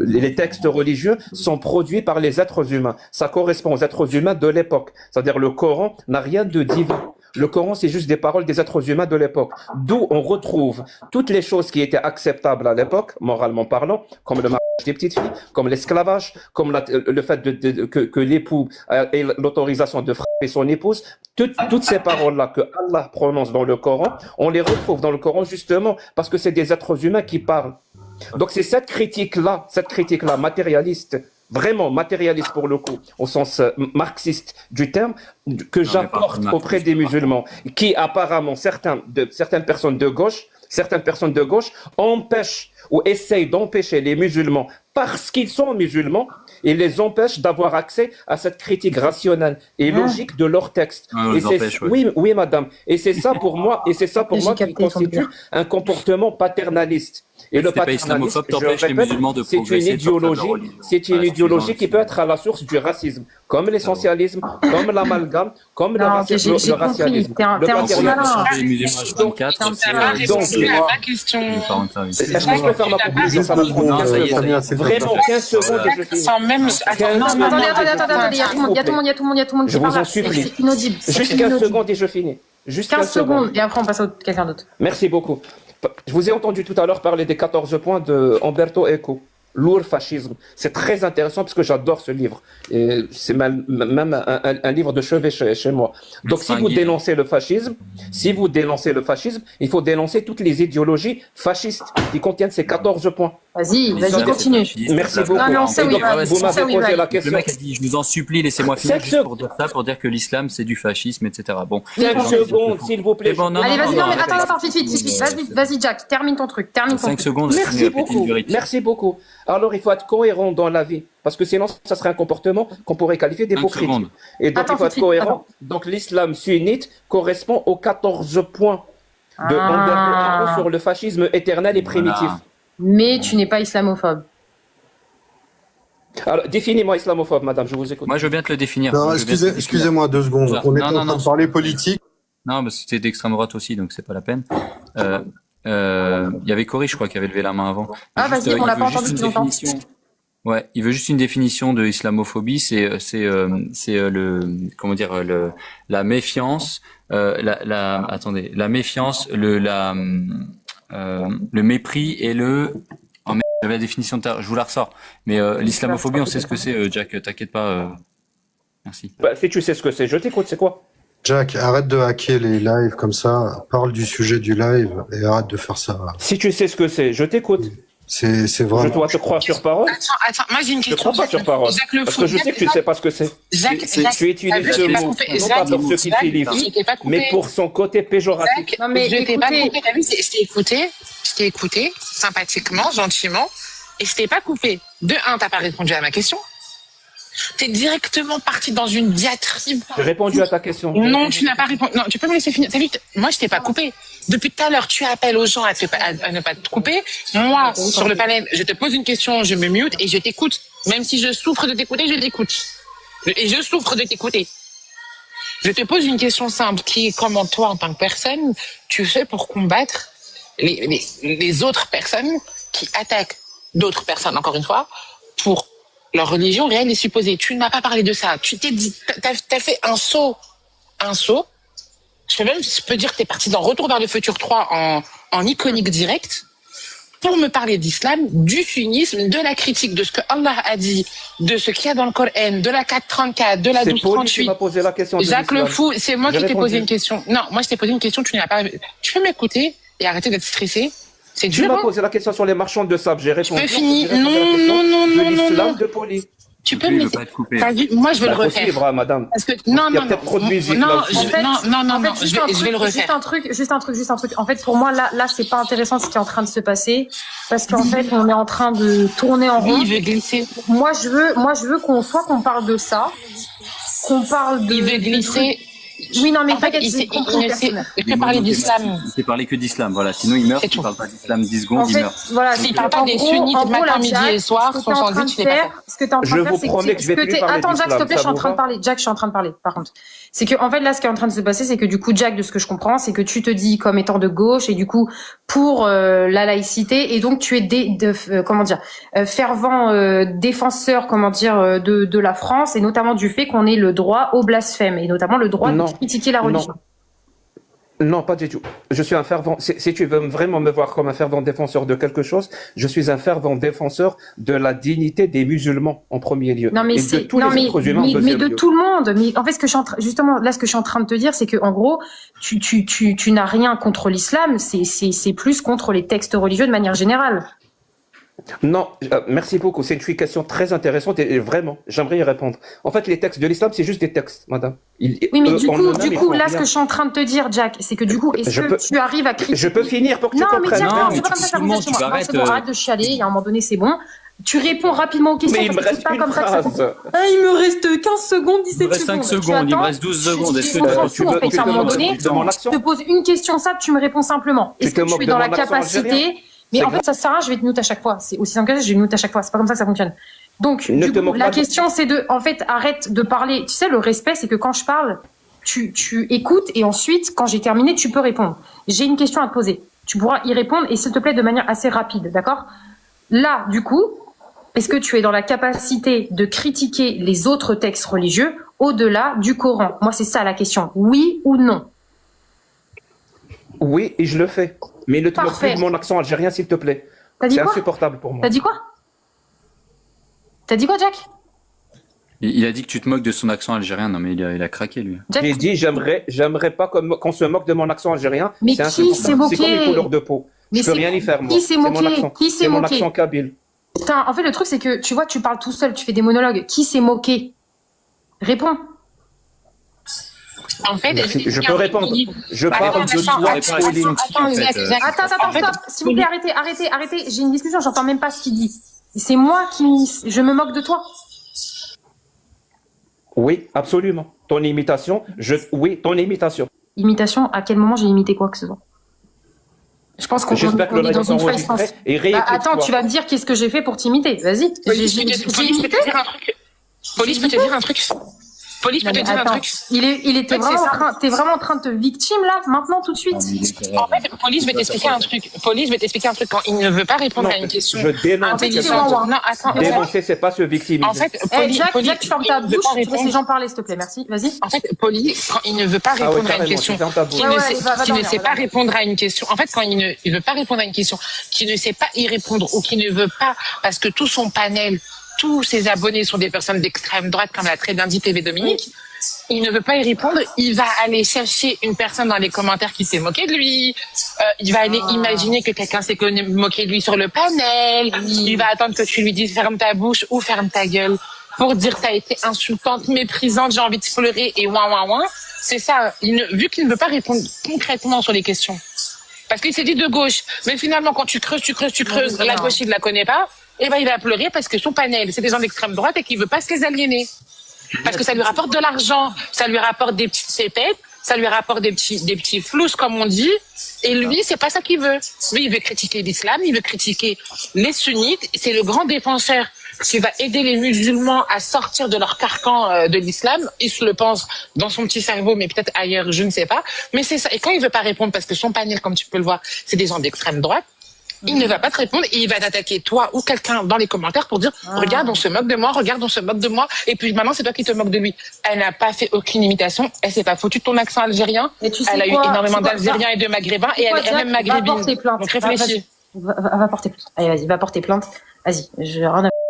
les textes religieux sont produits par les êtres humains. Ça correspond aux êtres humains de l'époque. C'est-à-dire le Coran n'a rien de divin. Le Coran, c'est juste des paroles des êtres humains de l'époque. D'où on retrouve toutes les choses qui étaient acceptables à l'époque, moralement parlant, comme le mariage des petites filles, comme l'esclavage, comme le fait que l'époux ait l'autorisation de frapper son épouse. Toutes ces paroles-là que Allah prononce dans le Coran, on les retrouve dans le Coran justement parce que c'est des êtres humains qui parlent. Donc c'est cette critique-là matérialiste, vraiment matérialiste pour le coup, au sens marxiste du terme, que j'apporte auprès des musulmans, qui apparemment certaines personnes de gauche empêchent ou essayent d'empêcher les musulmans parce qu'ils sont musulmans et les empêchent d'avoir accès à cette critique rationnelle et logique de leur texte. Oui, madame. Et c'est ça pour moi, qui constitue un comportement paternaliste. Et le C'est pas paternalisme, islamophobe, je t'empêche les répète, musulmans de c'est progresser, une de sortir de leur idéologie, religion. c'est une Voilà, idéologie qui peut excusez-moi. être à la source du racisme, comme l'essentialisme, comme l'amalgame, comme le, Non, raci- j'ai le compris. racialisme, T'es un le petit On pourrait malin. paternalisme. changer les musulmans à Donc, 24, Donc, c'est Tu n'as pas donc, répondu à ma question. le parent de service. est-ce que je peux faire ma conclusion? Ça va Juste prendre 15 ça y est, secondes. Samia, s'il te plaît. Vraiment, 15 secondes et je finis. Sans même. Attends, non, Non, non, non, attendez, il y a tout le monde, il y a tout le monde, il y a tout le monde, il y a tout le monde Je qui vous parle en là. supplie. C'est inaudible. Juste C'est 15 inaudible. secondes et je finis. Juste 15 secondes, et après on passe à quelqu'un d'autre. Merci beaucoup. Je vous ai entendu tout à l'heure parler des 14 points de Umberto Eco. Lourd fascisme. C'est très intéressant parce que j'adore ce livre. Et c'est même un livre de chevet chez moi. Donc si vous dénoncez le fascisme, il faut dénoncer toutes les idéologies fascistes qui contiennent ces 14 points. Vas-y, L'islam, vas-y, continue. c'est fasciste, Merci blablabla. beaucoup. Non, mais on sait Et où donc, il va. vous On sait m'avez où il posé va. la Le question. mec a dit, je vous en supplie, laissez-moi finir Cinq juste secondes. pour dire ça, pour dire que l'islam c'est du fascisme, etc. Bon. 5 secondes, s'il vous plaît. Eh ben, non, Allez, vas-y, non, mais arrête attends, avec vite, vas-y, Jack, termine ton truc, termine ton 5 truc. secondes, Merci c'est une petite beaucoup. vérité. Merci beaucoup. Alors, il faut être cohérent dans la vie. Parce que sinon, ça serait un comportement qu'on pourrait qualifier 5 d'hypocrite. secondes. Et donc, Attends, il faut être tout de suite, cohérent. Donc, l'islam sunnite correspond aux 14 points de Ah. Umberto Eco sur le fascisme éternel et primitif. Voilà. Mais tu n'es pas islamophobe. Alors, définis-moi islamophobe, madame, je vous écoute. Moi, je veux bien te le définir. Non, Je veux bien te le définir. excusez-moi 2 secondes. Non, On est non, en train non. de parler politique. Non, parce que c'était d'extrême droite aussi, donc c'est pas la peine. Il y avait Cory, je crois, qui avait levé la main avant. Ah, Juste, vas-y, on il l'a veut pas juste entendu une depuis longtemps. définition. Ouais, il veut juste une définition de islamophobie. C'est le comment dire la méfiance, attendez, la méfiance, le mépris et le oh merde, j'avais la définition de je vous la ressors. Mais l'islamophobie, on sait ce que c'est, Jack. T'inquiète pas. Merci. Bah, si tu sais ce que c'est, je t'écoute, c'est quoi? Jack, arrête de hacker les lives comme ça. Parle du sujet du live et arrête de faire ça. Si tu sais ce que c'est, je t'écoute. C'est Je vraiment. dois te croire sur parole. Attends, moi j'ai une Je ne question. crois pas sur parole. Jacques Le Parce Fou, que je sais que tu ne sais pas ce que c'est. Jacques, Tu utilises Jacques, ce je t'ai pas mot, coupé. non Jacques, pas pour ce qui Jacques, délivre, je t'ai pas coupé. mais pour son côté péjoratif. Jacques, Non, mais je t'ai pas écoutez. coupé. T'as vu, je t'ai écouté sympathiquement, gentiment, et je t'ai pas coupé. De un, t'as pas répondu à ma question. T'es directement parti dans une diatribe. J'ai répondu à ta question. Non, tu n'as pas répondu. Non, tu peux me laisser finir. T'as vu, moi, je t'ai pas coupé. Depuis tout à l'heure, tu appelles aux gens à ne pas te couper. Moi, sur le panel, je te pose une question, je me mute et je t'écoute. Même si je souffre de t'écouter, je t'écoute. Et je souffre de t'écouter. Je te pose une question simple qui est comment toi, en tant que personne, tu fais pour combattre les autres personnes qui attaquent d'autres personnes, encore une fois, pour leur religion réelle et supposée. Tu ne m'as pas parlé de ça. Tu t'es dit, t'as fait un saut. Je peux dire que t'es parti dans Retour vers le futur 3 en iconique direct pour me parler d'islam, du sunnisme, de la critique de ce que Allah a dit, de ce qu'il y a dans le Coran, de la 434, de la C'est Pauline qui 1238. m'a posé la question. de Jacques Le l'islam. Fou, c'est moi J'ai qui t'ai répondu. posé une question. Non, moi je t'ai posé une question, tu n'as pas. Tu peux m'écouter et arrêter d'être stressé. C'est Tu dur. m'as Hein. posé la question sur les marchands de sable. J'ai répondu. peux finir. J'ai répondu à la Non, question non, de non, l'islam non. de Pauline. Tu peux Lui, me il veut pas être coupé. T'as vu, moi je vais Bah, le faut refaire. suivre, hein, madame. Parce que Il y non, a non, peut-être trop de musique non, là. En fait, non, en fait, je vais le refaire. Juste un truc. En fait, pour moi, là, c'est pas intéressant ce qui est en train de se passer, parce qu'en fait, on est en train de tourner en Oui, rond. il veut glisser. Moi, je veux qu'on parle de ça, qu'on parle de. Il veut glisser. Oui, non, mais En fait, t'inquiète, j'ai compris, personnel. il peut parler d'islam. Il sait parler que d'islam, voilà. Sinon, il meurt. C'est S'il tout. parle pas d'islam 10 secondes, En il fait, meurt. voilà. S'il parle pas en des gros- sunnites en gros, matin, là, midi Jack, et soir, ce que qu'on t'es en s'en train dit, de tu l'es pas faire, ce que t'es en train Je de faire, vous c'est promets que je vais plus parler attends, Jack, s'il te d'islam, plaît, je suis ça en train vous de parler. Jack, je suis en train de parler, par contre. C'est que, en fait, là, ce qui est en train de se passer, c'est que, du coup, Jack, de ce que je comprends, c'est que tu te dis comme étant de gauche et, du coup, pour la laïcité, et donc tu es comment dire, fervent défenseur, comment dire, de la France, et notamment du fait qu'on ait le droit au blasphème, et notamment le droit Non. de critiquer la religion. Non, pas du tout. Je suis un fervent. Si tu veux vraiment me voir comme un fervent défenseur de quelque chose, je suis un fervent défenseur de la dignité des musulmans en premier lieu. Non mais et de c'est tous non les mais, êtres humains en mais deuxième de lieu. tout le monde. Mais en fait, ce que je suis justement là, ce que je suis en train de te dire, c'est que en gros, tu n'as rien contre l'islam. C'est plus contre les textes religieux de manière générale. Non, merci beaucoup. C'est une question très intéressante et vraiment, j'aimerais y répondre. En fait, les textes de l'islam, c'est juste des textes, madame. Oui, mais du en coup, eux-mêmes, ils font là, ce rien. que je suis en train de te dire, Jack, c'est que du coup, est-ce Je que peux- tu arrives à critiquer? Je peux finir pour que Non, tu mais comprennes. Jack, Non, c'est mais pas comme ça, ça seulement, fonctionne tu chez moi. arrêtes, C'est bon, arrête de chialer. Il y a un moment donné, c'est bon. Tu réponds rapidement aux questions. Mais il me parce que reste c'est pas une comme ça que ça phrase. fonctionne. Ah, il me reste 15 secondes, 17 Il me reste 5 secondes. Tu secondes, il me attends. reste 12 secondes. Est-ce On s'en que fout, en fait, à un moment donné. de mon Je action te pose une question simple, tu me réponds simplement. Est-ce Tu te que tu moques es de dans mon la accent capacité, Mais en fait, ça sert à rien, je vais te mute à chaque fois. C'est aussi simple que ça, je vais mute à chaque fois. C'est pas comme ça que ça fonctionne. Donc, Ne du te coup, moque la pas de- question, c'est en fait, arrête de parler. Tu sais, le respect, c'est que quand je parle, tu écoutes et ensuite, quand j'ai terminé, tu peux répondre. J'ai une question à te poser. Tu pourras y répondre et s'il te plaît, de manière assez rapide, d'accord? Là, du coup, est-ce que tu es dans la capacité de critiquer les autres textes religieux au-delà du Coran? Moi, c'est ça la question. Oui ou non? Oui, et je le fais. Mais ne te moque Parfait. plus de mon accent algérien, s'il te plaît. T'as dit C'est quoi? insupportable pour moi. T'as dit quoi? T'as dit quoi, Jack? Il a dit que tu te moques de son accent algérien. Non, mais il a craqué, lui. Jack? J'ai dit, j'aimerais pas qu'on se moque de mon accent algérien. Mais C'est qui insupportable. s'est moqué? C'est comme les couleurs de peau. Mais Je peux c'est- rien y faire, moi. qui s'est C'est mon moqué? accent. Qui s'est C'est mon moqué? accent kabyle. Putain, en fait, le truc, c'est que, tu vois, tu parles tout seul, tu fais des monologues. Qui s'est moqué? Réponds. En fait, Merci. Je peux répondre. Je Attends, parle de attends, toi, attends, Pauline. attends, Zach, Zach. Attends, En fait, stop. S'il vous plaît, arrêtez. J'ai une discussion, j'entends même pas ce qu'il dit. C'est moi je me moque de toi. Oui, absolument. Ton imitation, oui, ton imitation. Imitation, à quel moment j'ai imité quoi que ce soit? Je pense qu'on J'espère que on le est live dans est une phase enregistré sens. et Bah, réécoute-toi. attends, tu vas me dire qu'est-ce que j'ai fait pour t'imiter. Vas-y. Police, J'ai peut te imité? dire un truc. Police peut te dire un truc. Police peut Non, te mais dire un attends, truc. il était En fait, vraiment c'est en ça. train, t'es vraiment en train de te victime là, maintenant, tout de suite. En fait, Police veut t'expliquer un truc. Police veut t'expliquer un truc quand il ne veut pas répondre Non, à une question je dénonce. intelligente. Waouh. Non, attends. Dénoncer, c'est pas se victimiser. En fait, Jack, tu fermes ta il ne veut bouche, pas tu laisses les répondre. gens parler, s'il te plaît, merci. Vas-y. En fait, Poli, quand il ne veut pas Ah ouais, répondre à une carrément, question, tu fermes ta bouche. qui Ouais, ne ouais, sait, va qui ne dormir, sait va pas dormir. répondre à une question, en fait, quand il veut pas répondre à une question, qui ne sait pas y répondre ou qui ne veut pas, parce que tout son panel, tous ses abonnés sont des personnes d'extrême droite, comme l'a très bien dit PV Dominique, il ne veut pas y répondre, il va aller chercher une personne dans les commentaires qui s'est moquée de lui, il va aller imaginer que quelqu'un s'est moqué de lui sur le panel, il va attendre que tu lui dises ferme ta bouche ou ferme ta gueule pour dire t'as été insultante, méprisante, j'ai envie de pleurer et ouin. C'est ça, vu qu'il ne veut pas répondre concrètement sur les questions. Parce qu'il s'est dit de gauche, mais finalement quand tu creuses, la gauche il la connaît pas, et ben il va pleurer parce que son panel c'est des gens d'extrême droite et qu'il veut pas se les aliéner. Parce que ça lui rapporte de l'argent, ça lui rapporte des petites pépettes, ça lui rapporte des petits flous comme on dit, et lui c'est pas ça qu'il veut. Lui il veut critiquer l'islam, il veut critiquer les sunnites, c'est le grand défenseur qui va aider les musulmans à sortir de leur carcan de l'islam. Il se le pense dans son petit cerveau, mais peut-être ailleurs, je ne sais pas. Mais c'est ça. Et quand il veut pas répondre, parce que son panel, comme tu peux le voir, c'est des gens d'extrême droite, il ne va pas te répondre et il va t'attaquer, toi ou quelqu'un, dans les commentaires pour dire regarde, on se moque de moi, regarde, on se moque de moi. Et puis maintenant, c'est toi qui te moques de lui. Elle n'a pas fait aucune imitation. Elle s'est pas foutue de ton accent algérien. Et tu sais Elle a eu quoi, énormément c'est quoi, d'Algériens et de Maghrébins et elle est Jack, elle-même va maghrébine. porter plainte. Donc réfléchis. Va porter plainte. Allez, vas-y, va porter plainte. Vas-y,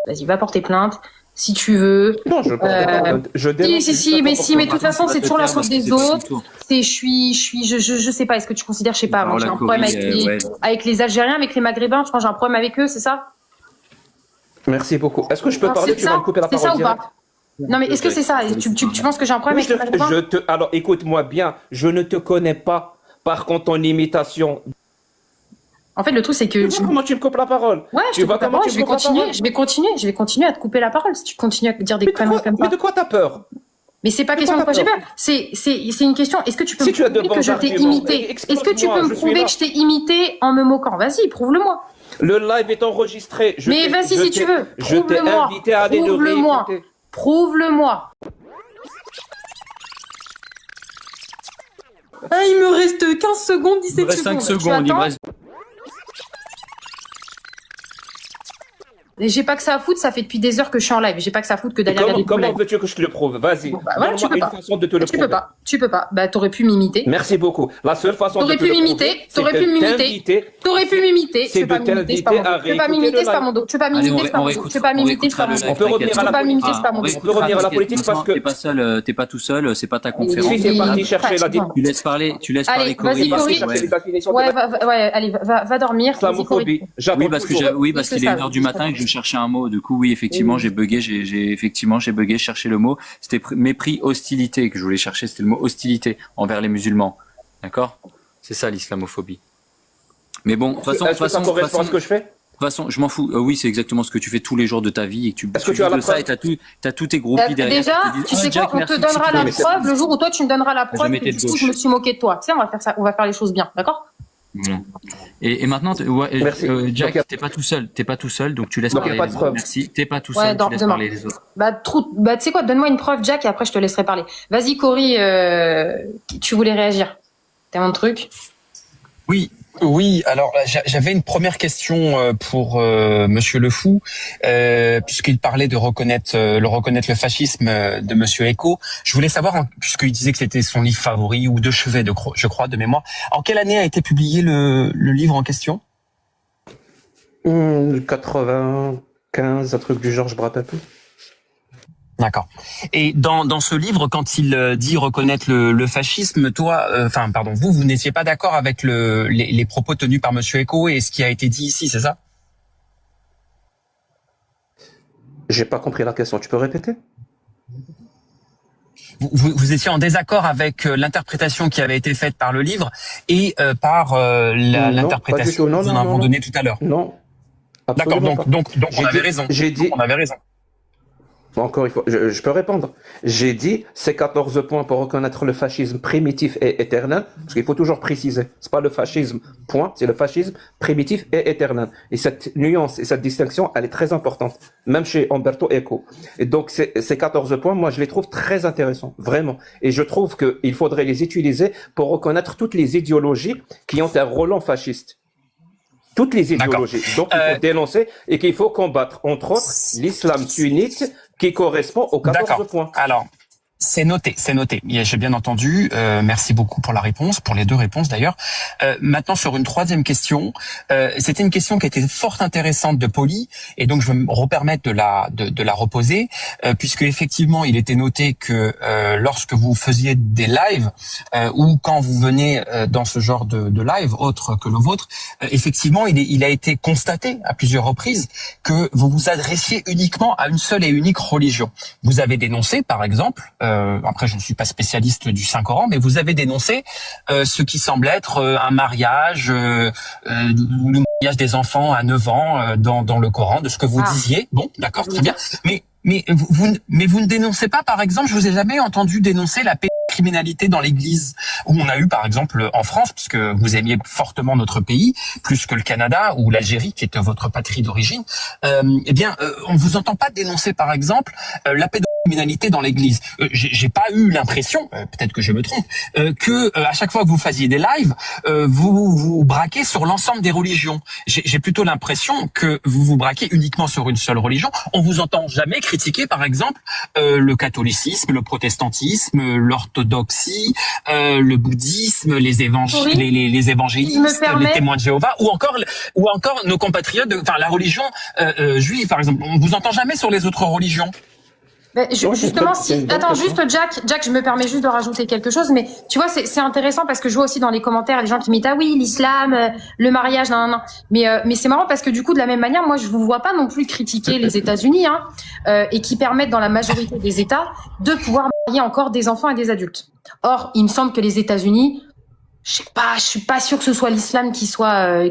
vas-y, va porter plainte. Si tu veux. Non, je dénonce. Si, mais de toute façon, c'est toujours la faute des autres. Tour. Je sais pas, est-ce que tu considères, je sais pas, moi, j'ai un problème avec les Algériens, avec les Maghrébins, tu vois, j'ai un problème avec eux, c'est ça? Merci beaucoup. Est-ce que je peux Alors, parler? c'est Tu vas ça me couper la C'est parole ça ou direct. pas? Non, mais est-ce que c'est ça? Tu penses que j'ai un problème Oui, avec les Maghrébins? alors, écoute-moi bien. Je ne te connais pas. Par contre, ton imitation. En fait, le truc, c'est que. Tu vois comment tu me coupes la parole? Ouais, Tu vois comment tu je me vais coupes la continuer, parole? je vais continuer à te couper la parole si tu continues à dire des conneries comme Mais ça. de quoi t'as peur? Mais c'est pas question de quoi j'ai peur. C'est une question. Est-ce que tu peux Si me tu as de prouver que bons je t'ai arguments, imité? Est-ce que tu expose-moi, peux me je suis prouver là. que je t'ai imité en me moquant? Vas-y, prouve-le-moi. Le live est enregistré. Mais vas-y si tu veux. Je t'ai Prouve-le-moi. invité à aller le Prouve-le-moi. réécouter. Prouve-le-moi. Ah, il me reste 15 secondes, 17 Il me reste 5 secondes, il me reste... J'ai pas que ça à foutre, ça fait depuis des heures que je suis en live. J'ai pas que ça à foutre que d'aller regarder ton Comment live. veux-tu que je te le prouve? Vas-y. Bah, voilà, tu Donne-moi peux une pas. façon de te le Tu prouver. peux pas. Tu peux pas. Bah, t'aurais pu m'imiter. Merci beaucoup. La seule façon de T'aurais te pu le m'imiter, prouver, c'est t'aurais de pu m'imiter. t'inviter. T'aurais pu m'imiter. C'est Tu peux de pas m'imiter, c'est pas mon dos. Tu peux pas t'inviter m'imiter, à c'est pas mon dos. Tu peux pas Allez, m'imiter, c'est pas mon dos. Tu peux pas m'imiter, c'est pas mon dos. On peut revenir à la politique. On peut revenir à la politique parce que... T'es pas seul, t'es pas tout seul, c'est pas ta conférence. Si, c'est parti chercher la Pratiquement. Tu laisses parler Allez, Corinne. vas-y, Corinne. Ouais. Ouais, allez, va dormir. Islamophobie. Oui, parce qu'il est 1h du matin et que je cherchais un mot. Du coup, oui, effectivement, j'ai bugué, j'ai bugué, cherché le mot. C'était mépris, hostilité que je voulais chercher. C'était le mot hostilité envers les musulmans. D'accord? C'est ça l'islamophobie. Mais bon, de toute façon, Est-ce que ça correspond à ce que je fais? de toute façon, je m'en fous. Oui, c'est exactement ce que tu fais tous les jours de ta vie et que Est-ce que tu as la de ça preuve? et t'as tous tes groupies derrière. Déjà, qui te disent, tu sais Jack, quoi, on te merci, donnera c'est la cool. preuve le jour où toi tu me donneras la preuve jamais que été du de coup gauche. je me suis moqué de toi. Tu sais, on va faire ça, on va faire les choses bien, d'accord? Voilà. Et maintenant, Merci. Jack, Donc, t'es pas tout seul. T'es pas tout seul, donc tu laisses donc, il n'y a parler pas les de autres. preuve. Merci. T'es pas tout Ouais, seul, tu laisses demain. parler les autres. Bah, tu sais quoi, donne-moi une preuve, Jack, et après je te laisserai parler. Vas-y, Cory, tu voulais réagir. T'as mon truc. Oui, oui. Alors j'avais une première question pour Monsieur Le Fou, puisqu'il parlait de reconnaître le fascisme de Monsieur Eco. Je voulais savoir, puisqu'il disait que c'était son livre favori ou de chevet, je crois, de mémoire. En quelle année a été publié le livre en question? 95, un truc du genre, je me rappelle plus. D'accord. Et dans ce livre, quand il dit reconnaître le fascisme, vous n'étiez pas d'accord avec les propos tenus par Monsieur Eco et ce qui a été dit ici, c'est ça? J'ai pas compris la question. Tu peux répéter? Vous étiez en désaccord avec l'interprétation qui avait été faite par le livre et par l'interprétation que nous en avons donnée tout à l'heure. Non. D'accord. Absolument pas. Donc on avait raison. On avait raison. Encore une fois, je peux répondre. J'ai dit, c'est 14 points pour reconnaître le fascisme primitif et éternel, parce qu'il faut toujours préciser. C'est pas le fascisme, point, c'est le fascisme primitif et éternel. Et cette nuance et cette distinction, elle est très importante, même chez Umberto Eco. Et donc, ces 14 points, moi, je les trouve très intéressants, vraiment. Et je trouve qu'il faudrait les utiliser pour reconnaître toutes les idéologies qui ont un relent fasciste. Toutes les idéologies. Donc, il faut dénoncer et qu'il faut combattre, entre autres, l'islam sunnite qui correspond aux 14 points. Alors, c'est noté, c'est noté. J'ai bien entendu. Merci beaucoup pour la réponse, pour les deux réponses d'ailleurs. Maintenant, sur une troisième question, c'était une question qui était fort intéressante de Poli, et donc je vais me repermettre de la reposer, puisque effectivement, il était noté que lorsque vous faisiez des lives ou quand vous venez dans ce genre de live autre que le vôtre, effectivement, il a été constaté à plusieurs reprises que vous vous adressiez uniquement à une seule et unique religion. Vous avez dénoncé, par exemple. Après, je ne suis pas spécialiste du Saint-Coran, mais vous avez dénoncé ce qui semble être un mariage, le mariage des enfants à 9 ans dans le Coran, de ce que vous disiez. Bon, d'accord, très bien. Mais vous ne dénoncez pas, par exemple, je vous ai jamais entendu dénoncer la pédocriminalité dans l'Église, où on a eu, par exemple, en France, puisque vous aimiez fortement notre pays, plus que le Canada ou l'Algérie, qui était votre patrie d'origine, on vous entend pas dénoncer, par exemple, la pédocriminalité dans l'Église. J'ai pas eu l'impression, peut-être que je me trompe, que à chaque fois que vous faisiez des lives, vous braquez sur l'ensemble des religions. J'ai plutôt l'impression que vous vous braquez uniquement sur une seule religion. On vous entend jamais critiquer, par exemple, le catholicisme, le protestantisme, l'orthodoxie, le bouddhisme, les évangélistes, les témoins de Jéhovah, ou encore nos compatriotes, la religion juive, par exemple. On vous entend jamais sur les autres religions. Justement, attends, juste Jack, je me permets juste de rajouter quelque chose, mais tu vois, c'est intéressant parce que je vois aussi dans les commentaires les gens qui me disent ah oui, l'islam, le mariage, non. Mais c'est marrant parce que du coup, de la même manière, moi, je vous vois pas non plus critiquer les États-Unis, et qui permettent dans la majorité des États de pouvoir marier encore des enfants et des adultes. Or, il me semble que les États-Unis, je suis pas sûr que ce soit l'islam qui soit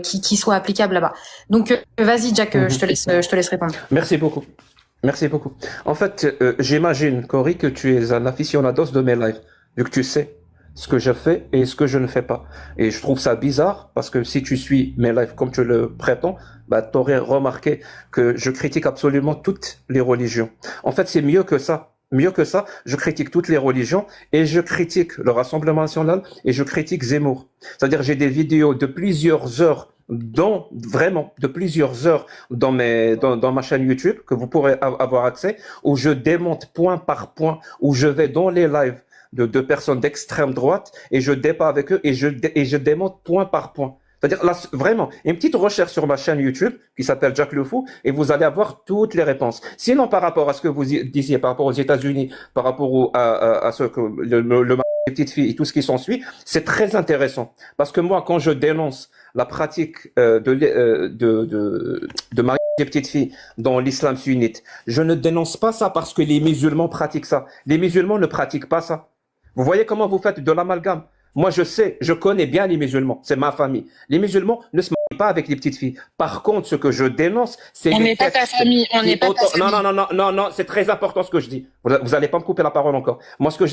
applicable là-bas. Donc, vas-y, Jack, je te laisse répondre. Merci beaucoup. Merci beaucoup. En fait, j'imagine, Cory, que tu es un aficionados de mes lives, vu que tu sais ce que je fais et ce que je ne fais pas. Et je trouve ça bizarre, parce que si tu suis mes lives comme tu le prétends, t'aurais remarqué que je critique absolument toutes les religions. En fait, c'est mieux que ça. Mieux que ça, je critique toutes les religions et je critique le Rassemblement national et je critique Zemmour. C'est-à-dire, j'ai des vidéos de plusieurs heures dans ma chaîne YouTube que vous pourrez avoir accès, où je démonte point par point, où je vais dans les lives de personnes d'extrême droite et je débat avec eux et je démonte point par point. C'est-à-dire, là, vraiment, une petite recherche sur ma chaîne YouTube qui s'appelle Jack Le Fou et vous allez avoir toutes les réponses. Sinon, par rapport à ce que vous disiez, par rapport aux États-Unis, par rapport à ce que le mariage des petites filles et tout ce qui s'ensuit, c'est très intéressant. Parce que moi, quand je dénonce la pratique de mariage des petites filles dans l'islam sunnite, je ne dénonce pas ça parce que les musulmans pratiquent ça. Les musulmans ne pratiquent pas ça. Vous voyez comment vous faites de l'amalgame? Moi, je connais bien les musulmans, c'est ma famille. Les musulmans ne se marient pas avec les petites filles. Par contre, ce que je dénonce, c'est On les n'est pas ta textes famille, on qui n'est pas ta auto- Non, famille. non, non, non, non, non, c'est très important ce que je dis. Vous allez pas me couper la parole encore. Moi, ce que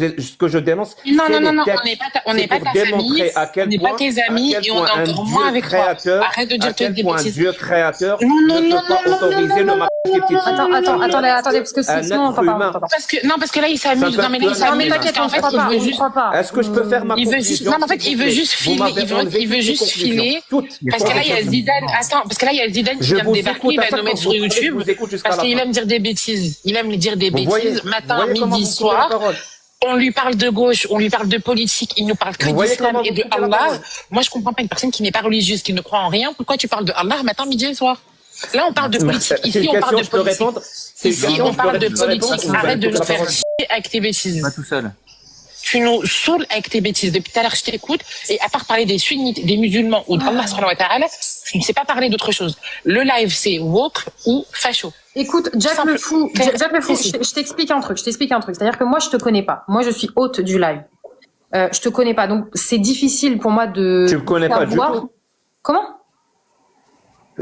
je dénonce, Non, c'est non, non, les non, textes. on C'est n'est pas pour ta démontrer famille, à on quel n'est pas point, tes amis à quel et on point est un encore moins Dieu avec toi. créateur, Arrête de à dire quel des point un bêtises. Dieu créateur Non, non, ne non, peut pas non, non, autoriser le mariage des petites filles. Attendez, parce que Un sinon, on être entend pas, on humain. entend pas. Parce que là, il Ça s'amuse. peut Non, mais être là, il un Non, mais s'amuse. humain. Parce t'inquiète, qu'en on fait, croit pas, il veut on juste, croit pas. Est-ce que je peux faire ma il veut conclusion, juste, non, mais en fait, s'il il vous veut plaît? juste Vous filer, m'avez enlevé il veut toutes les juste conclusions. filer. Toutes. Parce que là, il y a Zidane, attends, parce que là, il y a Zidane qui Je vient de vous débarquer, écoute il à va chaque nous fois mettre que sur vous parlez, je YouTube. vous écoute jusqu'à Parce la qu'il fin. aime dire des bêtises. Il aime dire des Vous voyez, bêtises, matin, vous voyez comment midi, vous coupez la soir. parole? On lui parle de gauche, on lui parle de politique, il nous parle que Vous voyez d'islam comment et vous de coupez la Allah. parole? Moi, je comprends pas une personne qui n'est pas religieuse, qui ne croit en rien. Pourquoi tu parles de Allah matin, midi et soir? Là, on parle de politique. C'est Ici, une on parle question, de je peux politique. répondre? C'est une Ici, question, on je peux parle de répondre politique. ou vous allez Arrête de couper nous la faire parole? chier avec tes bêtises. Pas tout seul. Tu nous saoules avec tes bêtises. Depuis tout à l'heure, je t'écoute. Et à part parler des sunnites, des musulmans ou d'Allah subhanahu wa ta'ala, je ne sais pas parler d'autre chose. Le live, c'est woke ou facho. Écoute, Jack Simple. le Fou, Clair. Jack le Fou, Précis. je t'explique un truc. C'est-à-dire que moi, je te connais pas. Moi, je suis hôte du live. Je te connais pas. Donc, c'est difficile pour moi de Tu me connais pas du savoir. tout. Comment?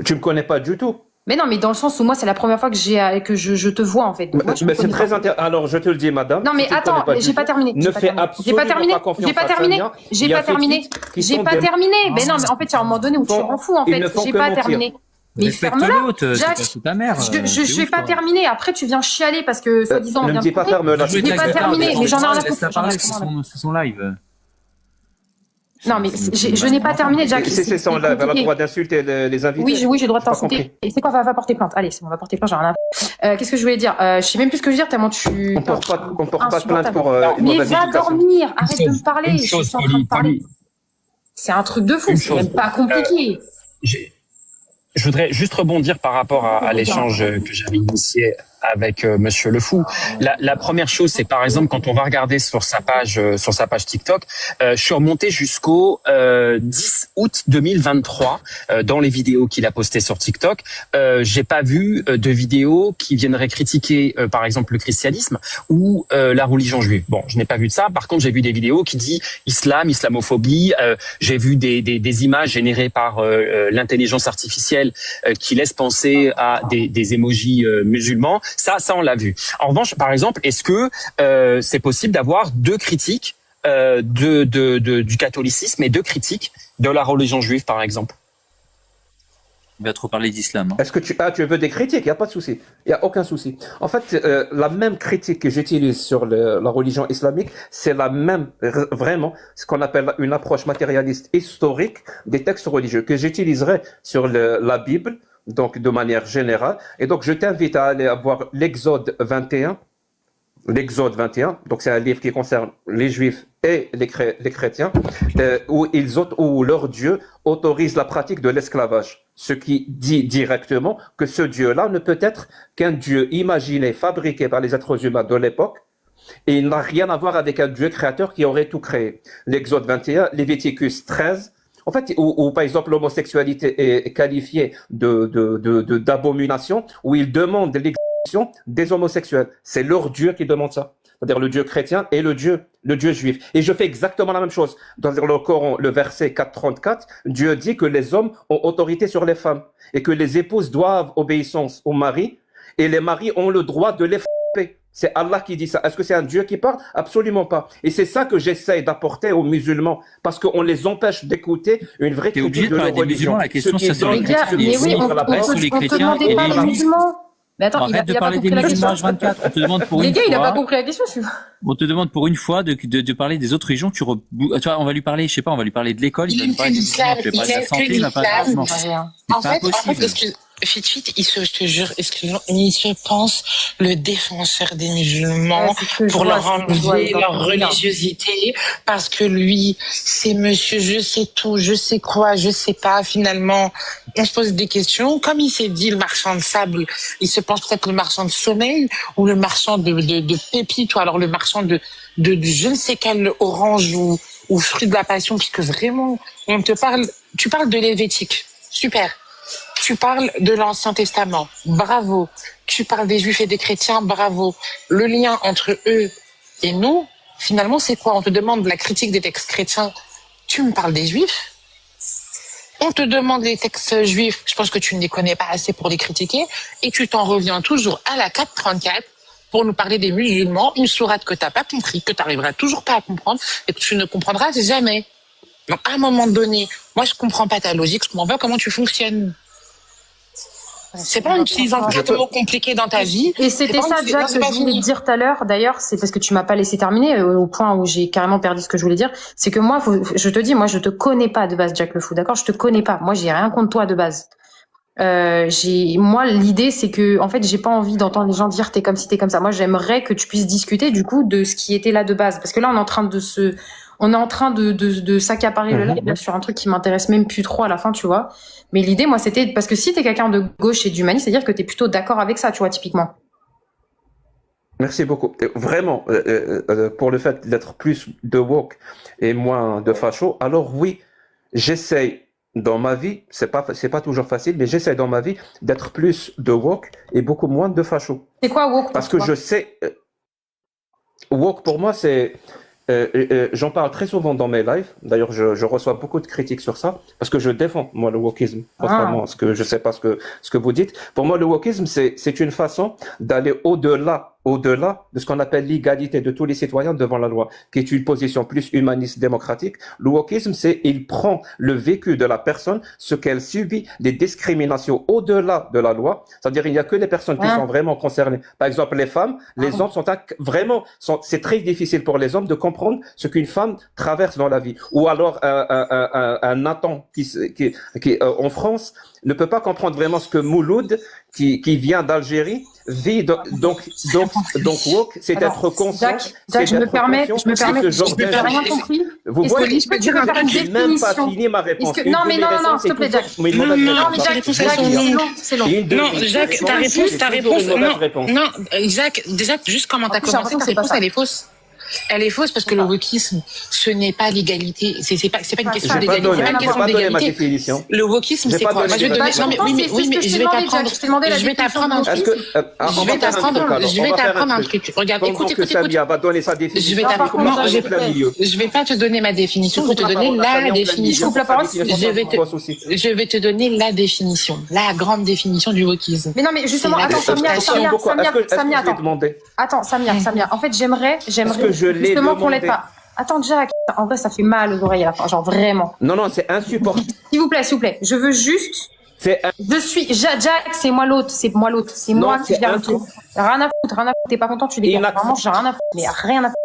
Tu me connais pas du tout. Mais non, mais dans le sens où moi, c'est la première fois que je te vois, en fait. Donc, moi, je Mais te c'est connais très pas. intéressant. Alors, je te le dis, madame. Non, mais si tu me attends, connais pas j'ai du pas tout, terminé. Ne J'ai pas fais terminé. absolument pas confiance J'ai pas à terminé. Samia. J'ai Il y a pas terminé. ce titre qui J'ai sont pas des- terminé. Mais non, mais en fait, il y a un moment donné où tu Bon, t'en fous, en ils fait. ne font J'ai que pas mentir. terminé. Mais Respecte ferme-la. l'autre, Jack, c'est ta mère. je vais pas terminer. Après, tu viens chialer parce que, soi-disant, on Ne vient me dis de pas couper. ferme-la. Je vais pas terminer, mais j'en ai rien à foutre. Laisse-la parler, c'est son live. Non, mais je n'ai pas terminé, Jack. C'est son live. Elle a le compliqué. droit d'insulter les invités. Oui, j'ai le droit de J'ai pas t'insulter. compris. Et c'est quoi, va porter plainte. Allez, c'est bon, on va porter plainte, j'ai rien à... Qu'est-ce que je voulais dire? Je sais même plus ce que je veux dire, tellement tu... On porte pas plainte pour une Mais mauvaise va éducation. dormir, arrête de me parler, Une je chose, suis en train de parler. Polly. C'est un truc de fou, Une c'est chose. même pas compliqué. Je voudrais juste rebondir par rapport à l'échange que j'avais initié avec Monsieur Le Fou. La première chose, c'est par exemple quand on va regarder sur sa page TikTok, je suis remonté jusqu'au 10 août 2023 dans les vidéos qu'il a postées sur TikTok. J'ai pas vu de vidéos qui viendraient critiquer par exemple le christianisme ou la religion juive. Bon, je n'ai pas vu de ça. Par contre, j'ai vu des vidéos qui disent islam, islamophobie. J'ai vu des images générées par l'intelligence artificielle qui laissent penser à des émojis musulmans. Ça, on l'a vu. En revanche, par exemple, est-ce que c'est possible d'avoir deux critiques du catholicisme et deux critiques de la religion juive, par exemple? Il va trop parler d'islam. Hein. Est-ce que tu veux des critiques? Il n'y a pas de souci. Il n'y a aucun souci. En fait, la même critique que j'utilise sur la religion islamique, c'est la même, vraiment, ce qu'on appelle une approche matérialiste historique des textes religieux que j'utiliserai sur la Bible, donc de manière générale. Et donc, je t'invite à aller voir l'Exode 21. L'Exode 21, donc c'est un livre qui concerne les Juifs et les chrétiens, où leur Dieu autorise la pratique de l'esclavage. Ce qui dit directement que ce Dieu-là ne peut être qu'un Dieu imaginé, fabriqué par les êtres humains de l'époque, et il n'a rien à voir avec un Dieu créateur qui aurait tout créé. L'Exode 21, Léviticus 13, en fait, où par exemple l'homosexualité est qualifiée d'abomination, où il demande l'exécution des homosexuels. C'est leur Dieu qui demande ça. C'est-à-dire le Dieu chrétien et le Dieu juif. Et je fais exactement la même chose. Dans le Coran, le verset 4.34, Dieu dit que les hommes ont autorité sur les femmes et que les épouses doivent obéissance au mari et les maris ont le droit de les frapper. C'est Allah qui dit ça. Est-ce que c'est un Dieu qui parle? Absolument pas. Et c'est ça que j'essaye d'apporter aux musulmans, parce qu'on les empêche d'écouter une vraie T'es obligé critique de de parler leur des musulmans, religion. la question, Ceux qui ça, c'est donnent- Les gars, ceux qui mais oui, ouvrent on la te porte. sur les chrétiens demandait et pas les les juifs. musulmans. Mais attends, Arrête de il a pas parler des compris la musulmans question. H24. On te demande pour Les une gars, il a pas fois. compris la question, je suis... On te demande pour une fois de parler des autres religions. Tu vois, on va lui parler, je sais pas, on va lui parler de l'école, il va Il nous parler aime des que l'islam, musulmans, je vais parler de il la aime santé, que il va parler de l'islam. l'islam. En C'est fait, pas possible. je te jure, excuse-moi, il se pense le défenseur des musulmans Ouais, c'est ce que je pour vois, leur c'est ce que je vois, enlever il est en leur train de regarder. religiosité, parce que lui, c'est monsieur, je sais tout, je sais quoi, je sais pas, finalement. On se pose des questions. Comme il s'est dit, le marchand de sable, il se pense peut-être le marchand de sommeil, ou le marchand de pépites, ou alors le marchand de je ne sais quel orange ou fruit de la passion, puisque vraiment, tu parles de l'Helvétique. Super. Tu parles de l'Ancien Testament. Bravo. Tu parles des Juifs et des chrétiens. Bravo. Le lien entre eux et nous, finalement, c'est quoi? On te demande la critique des textes chrétiens. Tu me parles des Juifs? On te demande les textes juifs, je pense que tu ne les connais pas assez pour les critiquer, et tu t'en reviens toujours à la 434 pour nous parler des musulmans, une sourate que t'as pas compris, que t'arriveras toujours pas à comprendre, et que tu ne comprendras jamais. Donc, à un moment donné, moi, je comprends pas ta logique, je comprends pas comment tu fonctionnes. C'est pas en utilisant quatre mots compliqués dans ta vie. Et c'était ça, Jack, que je voulais te dire tout à l'heure. D'ailleurs, c'est parce que tu m'as pas laissé terminer au point où j'ai carrément perdu ce que je voulais dire. C'est que moi, je te dis, moi, je te connais pas de base, Jack le Fou. D'accord? Je te connais pas. Moi, j'ai rien contre toi de base. Moi, l'idée, c'est que, en fait, j'ai pas envie d'entendre les gens dire t'es comme ci, t'es comme ça. Moi, j'aimerais que tu puisses discuter, du coup, de ce qui était là de base. Parce que là, on est en train de s'accaparer le live sur un truc qui m'intéresse même plus trop à la fin, tu vois. Mais l'idée, moi, c'était, parce que si t'es quelqu'un de gauche et d'humaniste, c'est-à-dire que t'es plutôt d'accord avec ça, tu vois, typiquement. Merci beaucoup. Vraiment, pour le fait d'être plus de woke et moins de facho, alors oui, j'essaye dans ma vie, c'est pas toujours facile, mais j'essaie dans ma vie d'être plus de woke et beaucoup moins de facho. C'est quoi woke? Parce que je sais, woke pour moi, c'est j'en parle très souvent dans mes lives. D'ailleurs, je reçois beaucoup de critiques sur ça parce que je défends moi le wokisme, contrairement à ce que je sais pas ce que vous dites. Pour moi, le wokisme, c'est une façon d'aller au-delà de ce qu'on appelle l'égalité de tous les citoyens devant la loi, qui est une position plus humaniste, démocratique. Le wokisme, il prend le vécu de la personne, ce qu'elle subit, des discriminations au-delà de la loi. C'est-à-dire, il n'y a que les personnes qui sont vraiment concernées. Par exemple, les femmes, les hommes c'est très difficile pour les hommes de comprendre ce qu'une femme traverse dans la vie. Ou alors, un Nathan qui en France, ne peut pas comprendre vraiment ce que Mouloud, qui vient d'Algérie, vit. Donc woke, c'est être conscient. Jack, je me permets, je n'ai rien compris. Vous voyez, est-ce que tu veux faire une définition? même pas fini ma réponse. Non, s'il te plaît, Jack. Non, mais Jack, c'est long. Non, Jack, ta réponse, non, Jack, déjà, juste comment t'as commencé, ta réponse, elle est fausse. Elle est fausse parce que le wokisme, ce n'est pas l'égalité. C'est pas une question d'égalité. C'est pas une question d'égalité. Le wokisme, c'est quoi? Moi, je vais te donner. Non, mais oui, mais je vais t'apprendre. Je vais t'apprendre un truc. Je vais t'apprendre un truc. Regarde, écoute. Va donner sa définition. Je vais pas te donner ma définition. Je vais te donner la définition. Je vais te donner la définition, la grande définition du wokisme. Mais non, mais justement, attends, Samia, attends. Samia. En fait, j'aimerais justement qu'on l'aide pas. Attends, Jack, en vrai, ça fait mal aux oreilles à la fin, genre vraiment. Non, c'est insupportable. S'il vous plaît, je veux juste... Jack, c'est moi l'autre, c'est moi qui gère le truc. Rien à foutre, t'es pas content, tu dégages. Vraiment, j'ai rien à foutre, mais rien à foutre.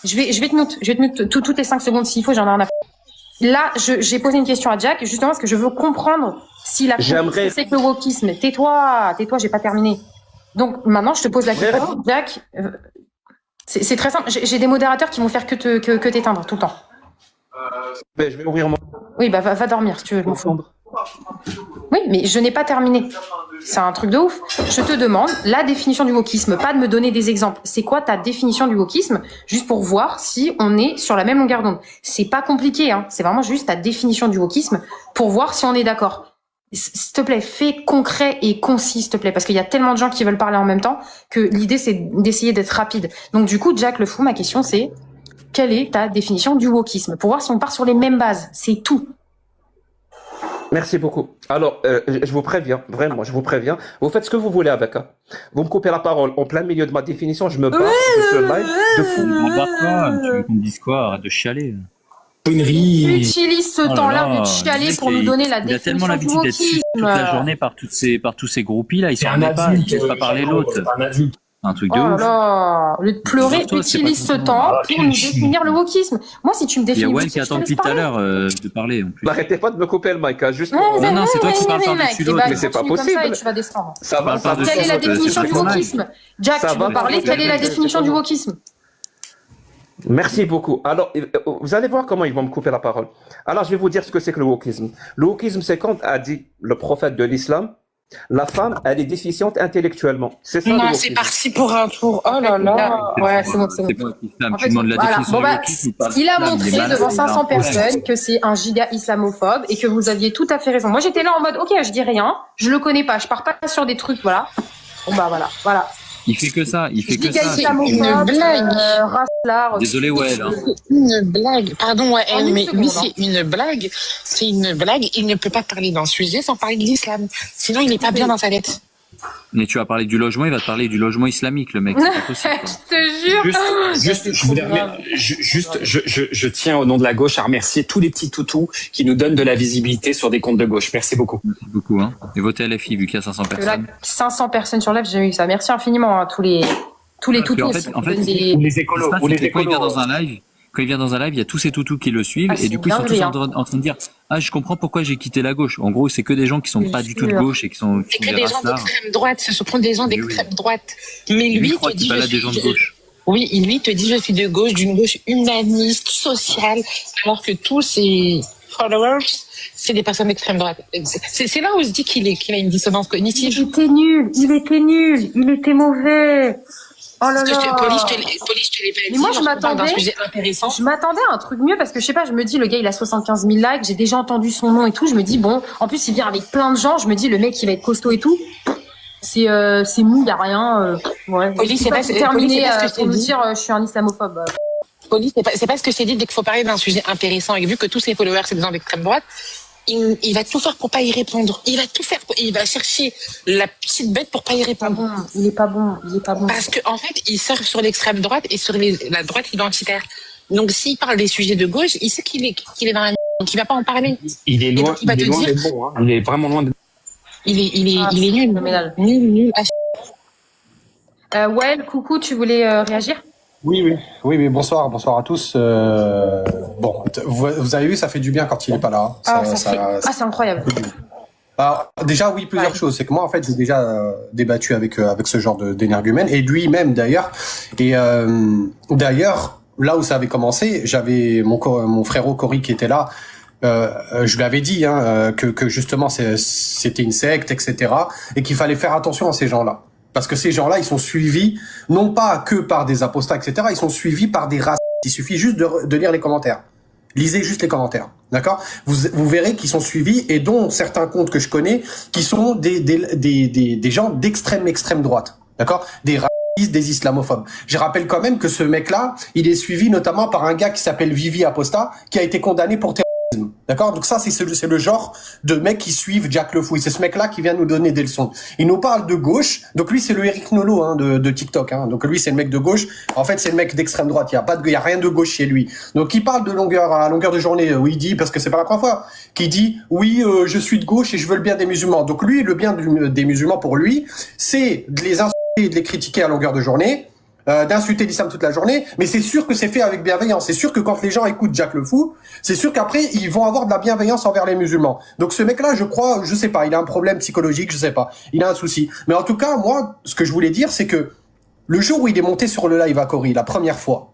Je vais te mute toutes les 5 secondes s'il faut, j'en ai rien à foutre. Là, j'ai posé une question à Jack, justement parce que je veux comprendre s'il a compris c'est que le wokisme. Tais-toi, j'ai pas terminé. Donc maintenant, je te pose la question, Jack. C'est très simple. J'ai des modérateurs qui vont faire que t'éteindre tout le temps. Je vais ouvrir mon... Oui, bah va dormir si tu veux. Je m'en fous. Oui, mais je n'ai pas terminé. C'est un truc de ouf. Je te demande la définition du wokisme, pas de me donner des exemples. C'est quoi ta définition du wokisme? Juste pour voir si on est sur la même longueur d'onde. C'est pas compliqué, hein. C'est vraiment juste ta définition du wokisme pour voir si on est d'accord. S'il te plaît, fais concret et concis, s'il te plaît, parce qu'il y a tellement de gens qui veulent parler en même temps que l'idée, c'est d'essayer d'être rapide. Donc, du coup, Jack le Fou, ma question, c'est quelle est ta définition du wokisme? Pour voir si on part sur les mêmes bases. C'est tout. Merci beaucoup. Alors, je vous préviens, vraiment, vous faites ce que vous voulez avec. Hein. Vous me coupez la parole en plein milieu de ma définition, je me barre de ce live de fou. On va pas, tu veux qu'on me dise quoi? Arrête de chialer. Utilise ce temps-là de chialer pour nous donner la définition du wokisme. Il a tellement l'habitude d'être suivi toute la journée par tous ces groupis là, ils s'en rendent pas, ils laissent pas parler l'autre. Un truc de ouf. Au lieu de pleurer, utilise ce temps pour nous définir le wokisme. Moi, si tu me définis... Il y a Wen qui attend depuis tout à l'heure de parler en plus. N'arrêtez pas de me couper le mic, hein, juste Non, c'est toi qui parles par-dessus l'autre. Mais c'est pas possible. Tu vas descendre. Quelle est la définition du wokisme? Jack, tu veux parler? Quelle est la définition du wokisme? Merci beaucoup. Alors, vous allez voir comment ils vont me couper la parole. Alors, je vais vous dire ce que c'est que le wokisme. Le wokisme, c'est quand a dit le prophète de l'islam, la femme, elle est déficiente intellectuellement. C'est ça. Non, c'est parti pour un tour. Oh là là. Ouais, c'est bon. En fait, tu demandes la définition du wokisme. Il a montré devant 500 personnes que c'est un giga islamophobe et que vous aviez tout à fait raison. Moi, j'étais là en mode, ok, je dis rien, je le connais pas, je pars pas sur des trucs, voilà. Bon bah voilà. Il fait que ça. Il fait Je dis que gars ça. islamophobe, Une blague. racelard. Désolé, ouais. Là. Une blague. Pardon, ouais, En une mais lui, seconde, hein. c'est une blague. C'est une blague. Il ne peut pas parler d'un sujet sans parler de l'islam. Sinon, il n'est pas bien dans sa tête. Mais tu vas parler du logement, il va te parler du logement islamique, le mec. C'est pas possible. Je te jure. Juste, je voulais je tiens au nom de la gauche à remercier tous les petits toutous qui nous donnent de la visibilité sur des comptes de gauche. Merci beaucoup. Merci beaucoup. Hein. Et votez LFI, vu qu'il y a 500 Là, personnes. 500 personnes sur live, j'ai eu ça. Merci infiniment à tous les toutous. En fait, Ou les écolos, Ça, ou les c'est que quand il vient écolos. dans un live, quand il vient dans un live, il y a tous ces toutous qui le suivent, Ah, et du coup, ils sont tous c'est en train de dire, ah, je comprends pourquoi j'ai quitté la gauche. En gros, c'est que des gens qui sont Je pas du tout de jure. gauche et qui sont C'est que des des gens racelards. d'extrême droite. Ce sont des gens Mais oui. d'extrême droite. Mais Lui, lui il croit te qu'il dit, balade des gens de gauche. Oui, lui te dit, je suis de gauche, d'une gauche humaniste, sociale, alors que tous ses followers, c'est des personnes d'extrême droite. C'est là où je dis qu'il a une dissonance cognitive. Il était nul, il était mauvais. Oh là là. Police, je te l'ai pas dit. Mais moi, je lorsqu'on parle d'un m'attendais- sujet intéressant. Je m'attendais à un truc mieux parce que je sais pas, je me dis le gars il a 75 000 likes, j'ai déjà entendu son nom et tout, je me dis bon, en plus il vient avec plein de gens, je me dis le mec il va être costaud et tout. C'est mou, y a rien. Ouais. Police, c'est pas- pour terminer Police, c'est pas ce que je t'ai pour nous dit. dire je suis un islamophobe. Police, c'est pas ce que je t'ai dit dès qu'il faut parler d'un sujet intéressant et vu que tous ses followers c'est des gens d'extrême droite, il va tout faire pour pas y répondre. Il va tout faire, il va chercher la petite bête pour pas y Pas répondre. bon, il est pas bon. Parce que en fait, il surfe sur l'extrême droite et sur la droite identitaire. Donc s'il parle des sujets de gauche, il sait qu'il est dans la donc il va pas en parler. Il est loin, donc, il va te dire- d'être bon. Hein. Il est vraiment loin de... Ah, Il est nul. phénoménal. Nul. Well, coucou, tu voulais réagir? Oui, bonsoir à tous. Bon, vous avez vu, ça fait du bien quand il est pas là. C'est incroyable. Alors, déjà, oui, plusieurs choses. C'est que moi, en fait, j'ai déjà débattu avec ce genre d'énergumène et lui-même d'ailleurs. Et d'ailleurs, là où ça avait commencé, j'avais mon frérot Cory qui était là. Je lui avais dit que justement c'était une secte, etc. et qu'il fallait faire attention à ces gens-là. Parce que ces gens-là, ils sont suivis, non pas que par des apostats, etc. Ils sont suivis par des racistes. Il suffit juste de lire les commentaires. Lisez juste les commentaires, d'accord ? Vous verrez qu'ils sont suivis, et dont certains comptes que je connais, qui sont des gens d'extrême droite, d'accord ? Des racistes, des islamophobes. Je rappelle quand même que ce mec-là, il est suivi notamment par un gars qui s'appelle Vivi Apostat, qui a été condamné pour terrorisme. D'accord? Donc ça, c'est le genre de mecs qui suivent Jack Le Fouille. C'est ce mec-là qui vient nous donner des leçons. Il nous parle de gauche. Donc lui, c'est le Eric Nolot de TikTok. Donc lui, c'est le mec de gauche. En fait, c'est le mec d'extrême droite. Il y a rien de gauche chez lui. Donc il parle de à longueur de journée où il dit, parce que c'est pas la première fois, qu'il dit oui, je suis de gauche et je veux le bien des musulmans. Donc lui, le bien des musulmans pour lui, c'est de les insulter et de les critiquer à longueur de journée. D'insulter l'islam toute la journée, mais c'est sûr que c'est fait avec bienveillance. C'est sûr que quand les gens écoutent Jack Le Fou, c'est sûr qu'après ils vont avoir de la bienveillance envers les musulmans. Donc ce mec-là, je sais pas, il a un problème psychologique, je sais pas, il a un souci. Mais en tout cas, moi, ce que je voulais dire, c'est que le jour où il est monté sur le live à Cory, la première fois,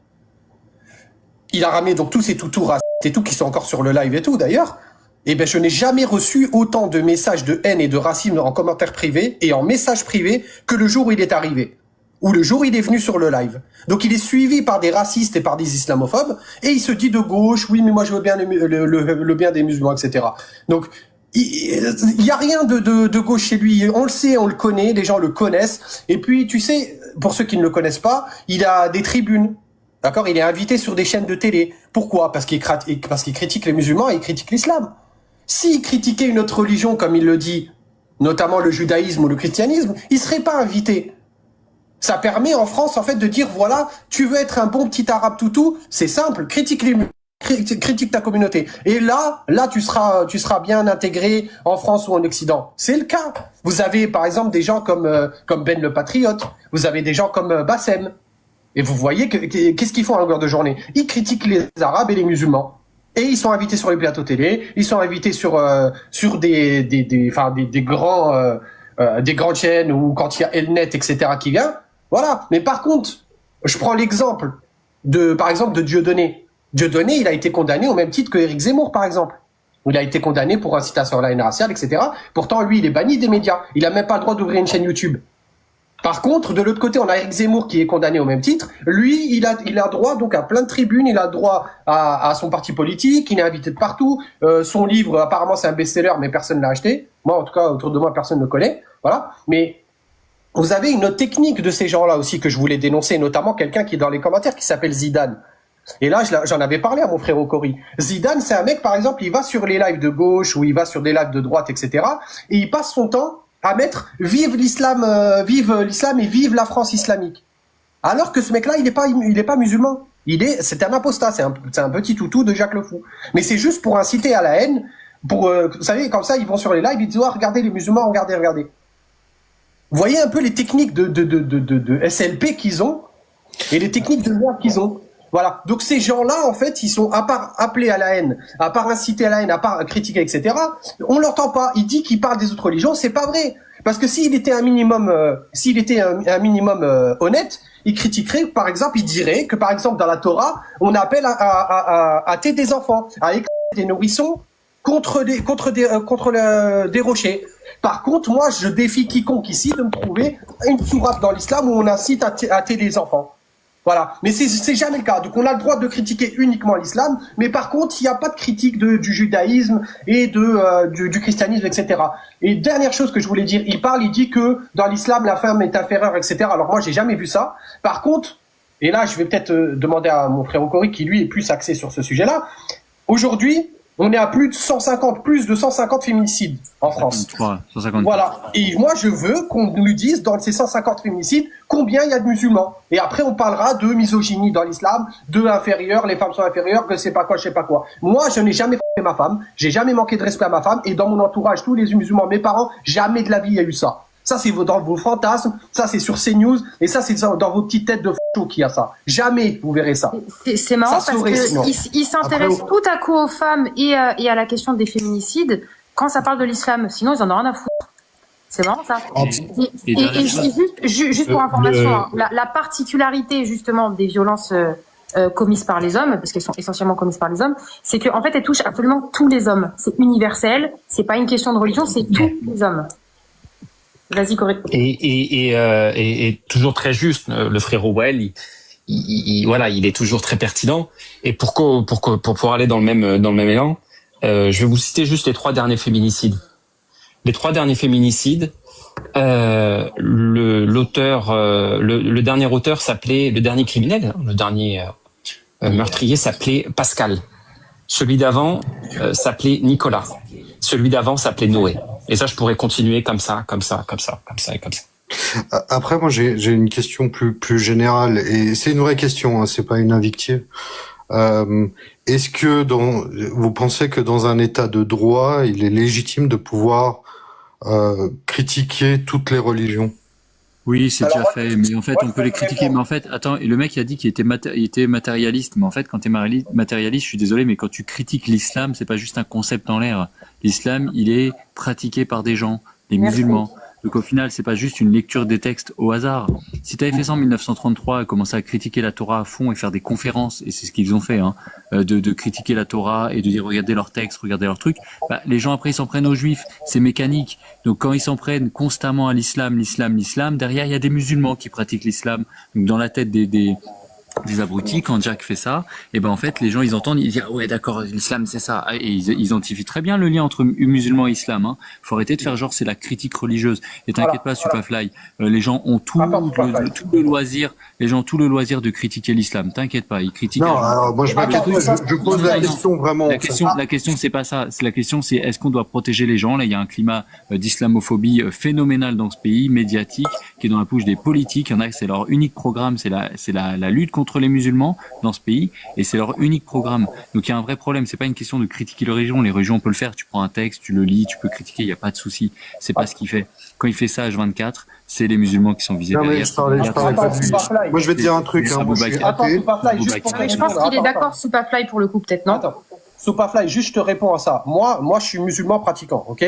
il a ramené donc tous ces toutous racistes et tout qui sont encore sur le live et tout d'ailleurs. Eh ben, je n'ai jamais reçu autant de messages de haine et de racisme en commentaire privé et en message privé que le jour où il est arrivé. Ou le jour où il est venu sur le live. Donc il est suivi par des racistes et par des islamophobes, et il se dit de gauche, oui mais moi je veux bien le bien des musulmans, etc. Donc il y a rien de gauche chez lui, on le sait, on le connaît, les gens le connaissent, et puis tu sais, pour ceux qui ne le connaissent pas, il a des tribunes, d'accord, il est invité sur des chaînes de télé. Pourquoi ? Parce qu'il critique les musulmans et il critique l'islam. S'il critiquait une autre religion, comme il le dit, notamment le judaïsme ou le christianisme, il serait pas invité. Ça permet en France, en fait, de dire, voilà, tu veux être un bon petit arabe toutou, c'est simple, critique ta communauté. Et là, tu seras bien intégré en France ou en Occident. C'est le cas. Vous avez, par exemple, des gens comme Ben le Patriote. Vous avez des gens comme Bassem. Et vous voyez qu'est-ce qu'ils font à longueur de journée? Ils critiquent les Arabes et les musulmans. Et ils sont invités sur les plateaux télé. Ils sont invités sur des grandes chaînes, ou quand il y a Elnet, etc. qui vient. Voilà. Mais par contre, je prends l'exemple de Dieudonné. Dieudonné, il a été condamné au même titre que Éric Zemmour, par exemple. Il a été condamné pour incitation à la haine raciale, etc. Pourtant, lui, il est banni des médias. Il a même pas le droit d'ouvrir une chaîne YouTube. Par contre, de l'autre côté, on a Éric Zemmour qui est condamné au même titre. Lui, il a droit donc à plein de tribunes, il a droit à son parti politique, il est invité de partout. Son livre, apparemment, c'est un best-seller, mais personne l'a acheté. Moi, en tout cas, autour de moi, personne ne le connaît. Voilà. Mais vous avez une autre technique de ces gens-là aussi que je voulais dénoncer, notamment quelqu'un qui est dans les commentaires qui s'appelle Zidane. Et là, j'en avais parlé à mon frère Okori. Zidane, c'est un mec, par exemple, il va sur les lives de gauche ou il va sur des lives de droite, etc. Et il passe son temps à mettre vive l'islam et vive la France islamique. Alors que ce mec-là, il est pas musulman. C'est un apostat, c'est un petit toutou de Jacques Le Fou. Mais c'est juste pour inciter à la haine, vous savez, comme ça, ils vont sur les lives, ils disent, oh, regardez les musulmans, regardez. Vous voyez un peu les techniques de SLP qu'ils ont et les techniques de merde qu'ils ont. Voilà. Donc ces gens-là, en fait, ils sont à part appelés à la haine, à part inciter à la haine, à part critiquer, etc. On l'entend pas. Il dit qu'il parle des autres religions, c'est pas vrai. Parce que s'il était un minimum honnête, il critiquerait, par exemple, il dirait que, par exemple, dans la Torah, on appelle à tuer des enfants, à écraser des nourrissons contre des rochers. Par contre, moi, je défie quiconque ici de me trouver une sourate dans l'islam où on incite à tuer des enfants. Voilà, mais c'est jamais le cas. Donc on a le droit de critiquer uniquement l'islam, mais par contre il n'y a pas de critique du judaïsme et du christianisme, etc. Et dernière chose que je voulais dire, il dit que dans l'islam la femme est inférieure, etc. Alors moi j'ai jamais vu ça. Par contre, et là je vais peut-être demander à mon frère Okori qui lui est plus axé sur ce sujet-là. Aujourd'hui, on est à plus de 150 féminicides en France. 150. Voilà. Et moi, je veux qu'on nous dise, dans ces 150 féminicides, combien il y a de musulmans. Et après, on parlera de misogynie dans l'islam, de inférieur, les femmes sont inférieures, que c'est pas quoi, je sais pas quoi. Moi, je n'ai jamais fait ma femme, j'ai jamais manqué de respect à ma femme, et dans mon entourage, tous les musulmans, mes parents, jamais de la vie il y a eu ça. Ça, c'est dans vos fantasmes, ça, c'est sur CNews, et ça, c'est dans vos petites têtes de fachos qu'il y a ça. Jamais vous verrez ça. C'est marrant parce qu'ils s'intéressent tout à coup aux femmes et à la question des féminicides quand ça parle de l'islam. Sinon, ils en ont rien à foutre. C'est marrant ça. Et juste pour information, hein, la particularité justement des violences commises par les hommes, parce qu'elles sont essentiellement commises par les hommes, c'est qu'en fait, elles touchent absolument tous les hommes. C'est universel, c'est pas une question de religion, c'est tous les hommes. Vas-y, Corée. Et toujours très juste, le frérot Wael, voilà, il est toujours très pertinent. Et pour pouvoir aller dans le même élan, je vais vous citer juste les 3 derniers féminicides. Les 3 derniers féminicides, le dernier auteur s'appelait, le dernier criminel, le dernier meurtrier s'appelait Pascal. Celui d'avant s'appelait Nicolas. Celui d'avant s'appelait Noé. Et ça, je pourrais continuer comme ça. Après, moi, j'ai une question plus générale, et c'est une vraie question, hein, c'est pas une invective. Est-ce que vous pensez que dans un état de droit, il est légitime de pouvoir critiquer toutes les religions? Oui, c'est déjà fait, mais en fait, on peut les critiquer. Mais en fait, attends, le mec il a dit qu'il était matérialiste, mais en fait, quand tu es matérialiste, je suis désolé, mais quand tu critiques l'islam, c'est pas juste un concept en l'air. L'islam, il est pratiqué par des gens, des musulmans. Donc au final, c'est pas juste une lecture des textes au hasard. Si tu avais fait ça en 1933 et commencé à critiquer la Torah à fond et faire des conférences, et c'est ce qu'ils ont fait, hein, de critiquer la Torah et de dire regardez leurs textes, regardez leurs trucs, bah, les gens après ils s'en prennent aux juifs, c'est mécanique. Donc quand ils s'en prennent constamment à l'islam, derrière il y a des musulmans qui pratiquent l'islam. Donc dans la tête des abrutis, quand Jack fait ça, et ben en fait les gens ils entendent, ils disent ah ouais d'accord, l'islam c'est ça, et ils identifient très bien le lien entre musulmans et islam. Hein. Faut arrêter de faire genre c'est la critique religieuse. Et t'inquiète pas, Superfly, les gens ont tout le loisir, de critiquer l'islam. T'inquiète pas, ils critiquent. Non, alors moi je pose la question vraiment. La question c'est pas ça. La question c'est est-ce qu'on doit protéger les gens? Là il y a un climat d'islamophobie phénoménal dans ce pays, médiatique, qui est dans la bouche des politiques. Il y en a c'est leur unique programme, c'est la lutte contre les musulmans dans ce pays, et c'est leur unique programme. Donc il y a un vrai problème, c'est pas une question de critiquer les religions on peut le faire, tu prends un texte, tu le lis, tu peux critiquer, il y a pas de souci. C'est pas ce qu'il fait. Quand il fait ça H24, c'est les musulmans qui sont visés derrière. Moi je vais te dire un truc, hein, moi, je suis athée. Je pense qu'il est d'accord, Superfly, pour le coup, peut-être, non? Attends, Superfly, juste je te réponds à ça. Moi je suis musulman pratiquant, ok?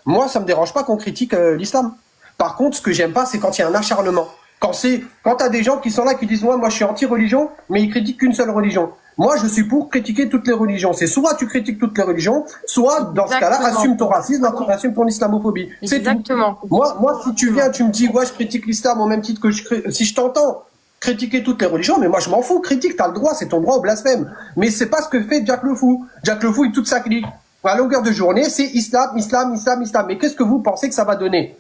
Moi ça me dérange pas qu'on critique l'islam. Par contre, ce que j'aime pas, c'est quand il y a un acharnement. Quand t'as des gens qui sont là qui disent moi je suis anti-religion, mais ils critiquent qu'une seule religion. Moi je suis pour critiquer toutes les religions. C'est soit tu critiques toutes les religions, soit dans ce cas-là assume ton racisme, assume ton islamophobie. C'est exactement. Tout. Moi si tu viens, tu me dis ouais je critique l'islam au même titre que si je t'entends critiquer toutes les religions, mais moi je m'en fous, critique, t'as le droit, c'est ton droit au blasphème. Mais c'est pas ce que fait Jack Le Fou. Jack Le Fou et toute sa clique. À longueur de journée, c'est islam. Mais qu'est-ce que vous pensez que ça va donner?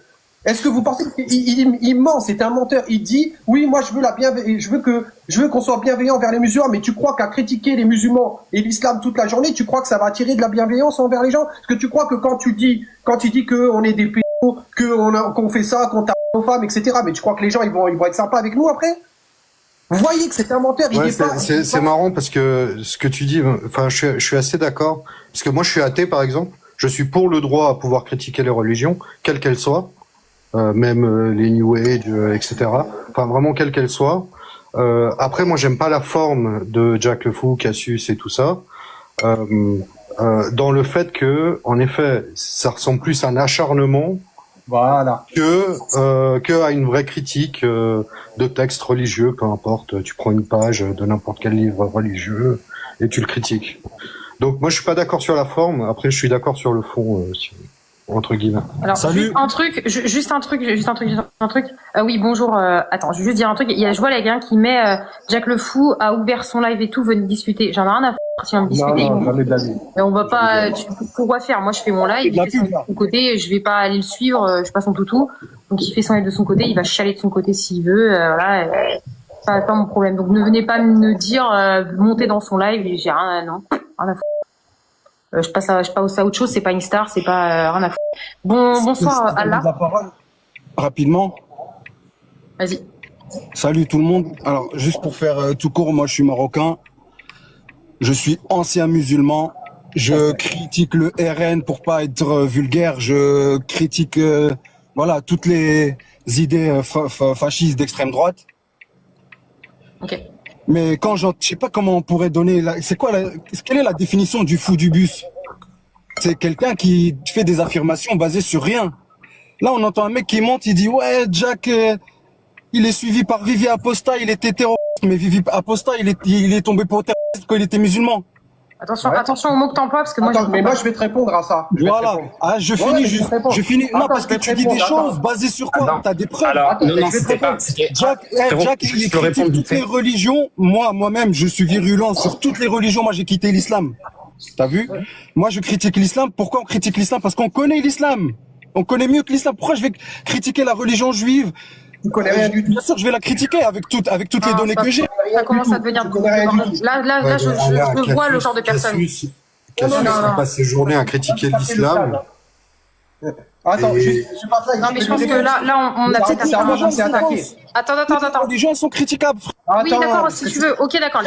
Est-ce que vous pensez qu'il ment? C'est un menteur. Il dit oui, moi je veux je veux qu'on soit bienveillant envers les musulmans. Mais tu crois qu'à critiquer les musulmans et l'islam toute la journée, tu crois que ça va attirer de la bienveillance envers les gens? Est-ce que tu crois que quand tu dis que on est des pédos, qu'on fait ça, qu'on tape nos femmes, etc. Mais tu crois que les gens ils vont être sympas avec nous après? Vous voyez que c'est un menteur. Ouais, c'est marrant parce que ce que tu dis, enfin, je suis assez d'accord. Parce que moi, je suis athée, par exemple. Je suis pour le droit à pouvoir critiquer les religions, quelles qu'elles soient, même les New Age, etc. Enfin, vraiment quelles qu'elles soient. Après, moi, j'aime pas la forme de Jack le Fou, Cassius et tout ça. Dans le fait que, en effet, ça ressemble plus à un acharnement. Voilà. Que à une vraie critique de textes religieux, peu importe. Tu prends une page de n'importe quel livre religieux et tu le critiques. Donc moi je suis pas d'accord sur la forme. Après je suis d'accord sur le fond, entre guillemets. Alors Salut. Juste un truc. Oui, bonjour. Attends, je vais juste dire un truc. Je vois quelqu'un qui met Jack le Fou a ouvert son live et tout, venez discuter. J'en ai rien à faire si on veut discuter. Non, jamais de la vie. Mais on va pas. Pourquoi faire? Moi, je fais mon live, il fait son de son côté. Je vais pas aller le suivre. Je suis pas son toutou. Donc, il fait son live de son côté. Il va chialer de son côté s'il veut. Voilà. Pas mon problème. Donc, ne venez pas me dire monter dans son live. J'ai rien à foutre. Je passe à autre chose. C'est pas une star. C'est pas rien à foutre. Bonsoir Allah. Rapidement. Vas-y. Salut tout le monde. Alors, juste pour faire tout court, moi je suis marocain. Je suis ancien musulman. Je critique le RN pour pas être vulgaire. Je critique voilà toutes les idées fascistes d'extrême droite. Ok. Mais quand je sais pas comment on pourrait donner quelle est la définition du fou du bus? C'est quelqu'un qui fait des affirmations basées sur rien. Là, on entend un mec qui monte, il dit ouais, Jack il est suivi par Vivi Aposta, il était terroriste, mais Vivi Aposta, il est tombé pour terroriste quand il était musulman. Attention aux mots que t'emploies, parce que moi, moi, je vais te répondre à ça. Voilà. Ah, je finis. Non, parce que tu dis des choses basées sur quoi? T'as des preuves. Alors, non, c'était pas. Jack, il critique toutes les religions. Moi-même, je suis virulent sur toutes les religions. Moi, j'ai quitté l'islam. T'as vu? Moi, je critique l'islam. Pourquoi on critique l'islam? Parce qu'on connaît l'islam. On connaît mieux que l'islam. Pourquoi je vais critiquer la religion juive? Tu connais rien du tout. Bien sûr, je vais la critiquer avec toutes les données que j'ai. Ça commence à devenir beaucoup. Là, je vois le genre de personne. Cassius passe ses journées à critiquer l'islam. Attends, non, mais je pense que là, on a peut-être attaqué. Attends. Les gens sont critiquables. Oui, d'accord, si tu veux. Ok, d'accord.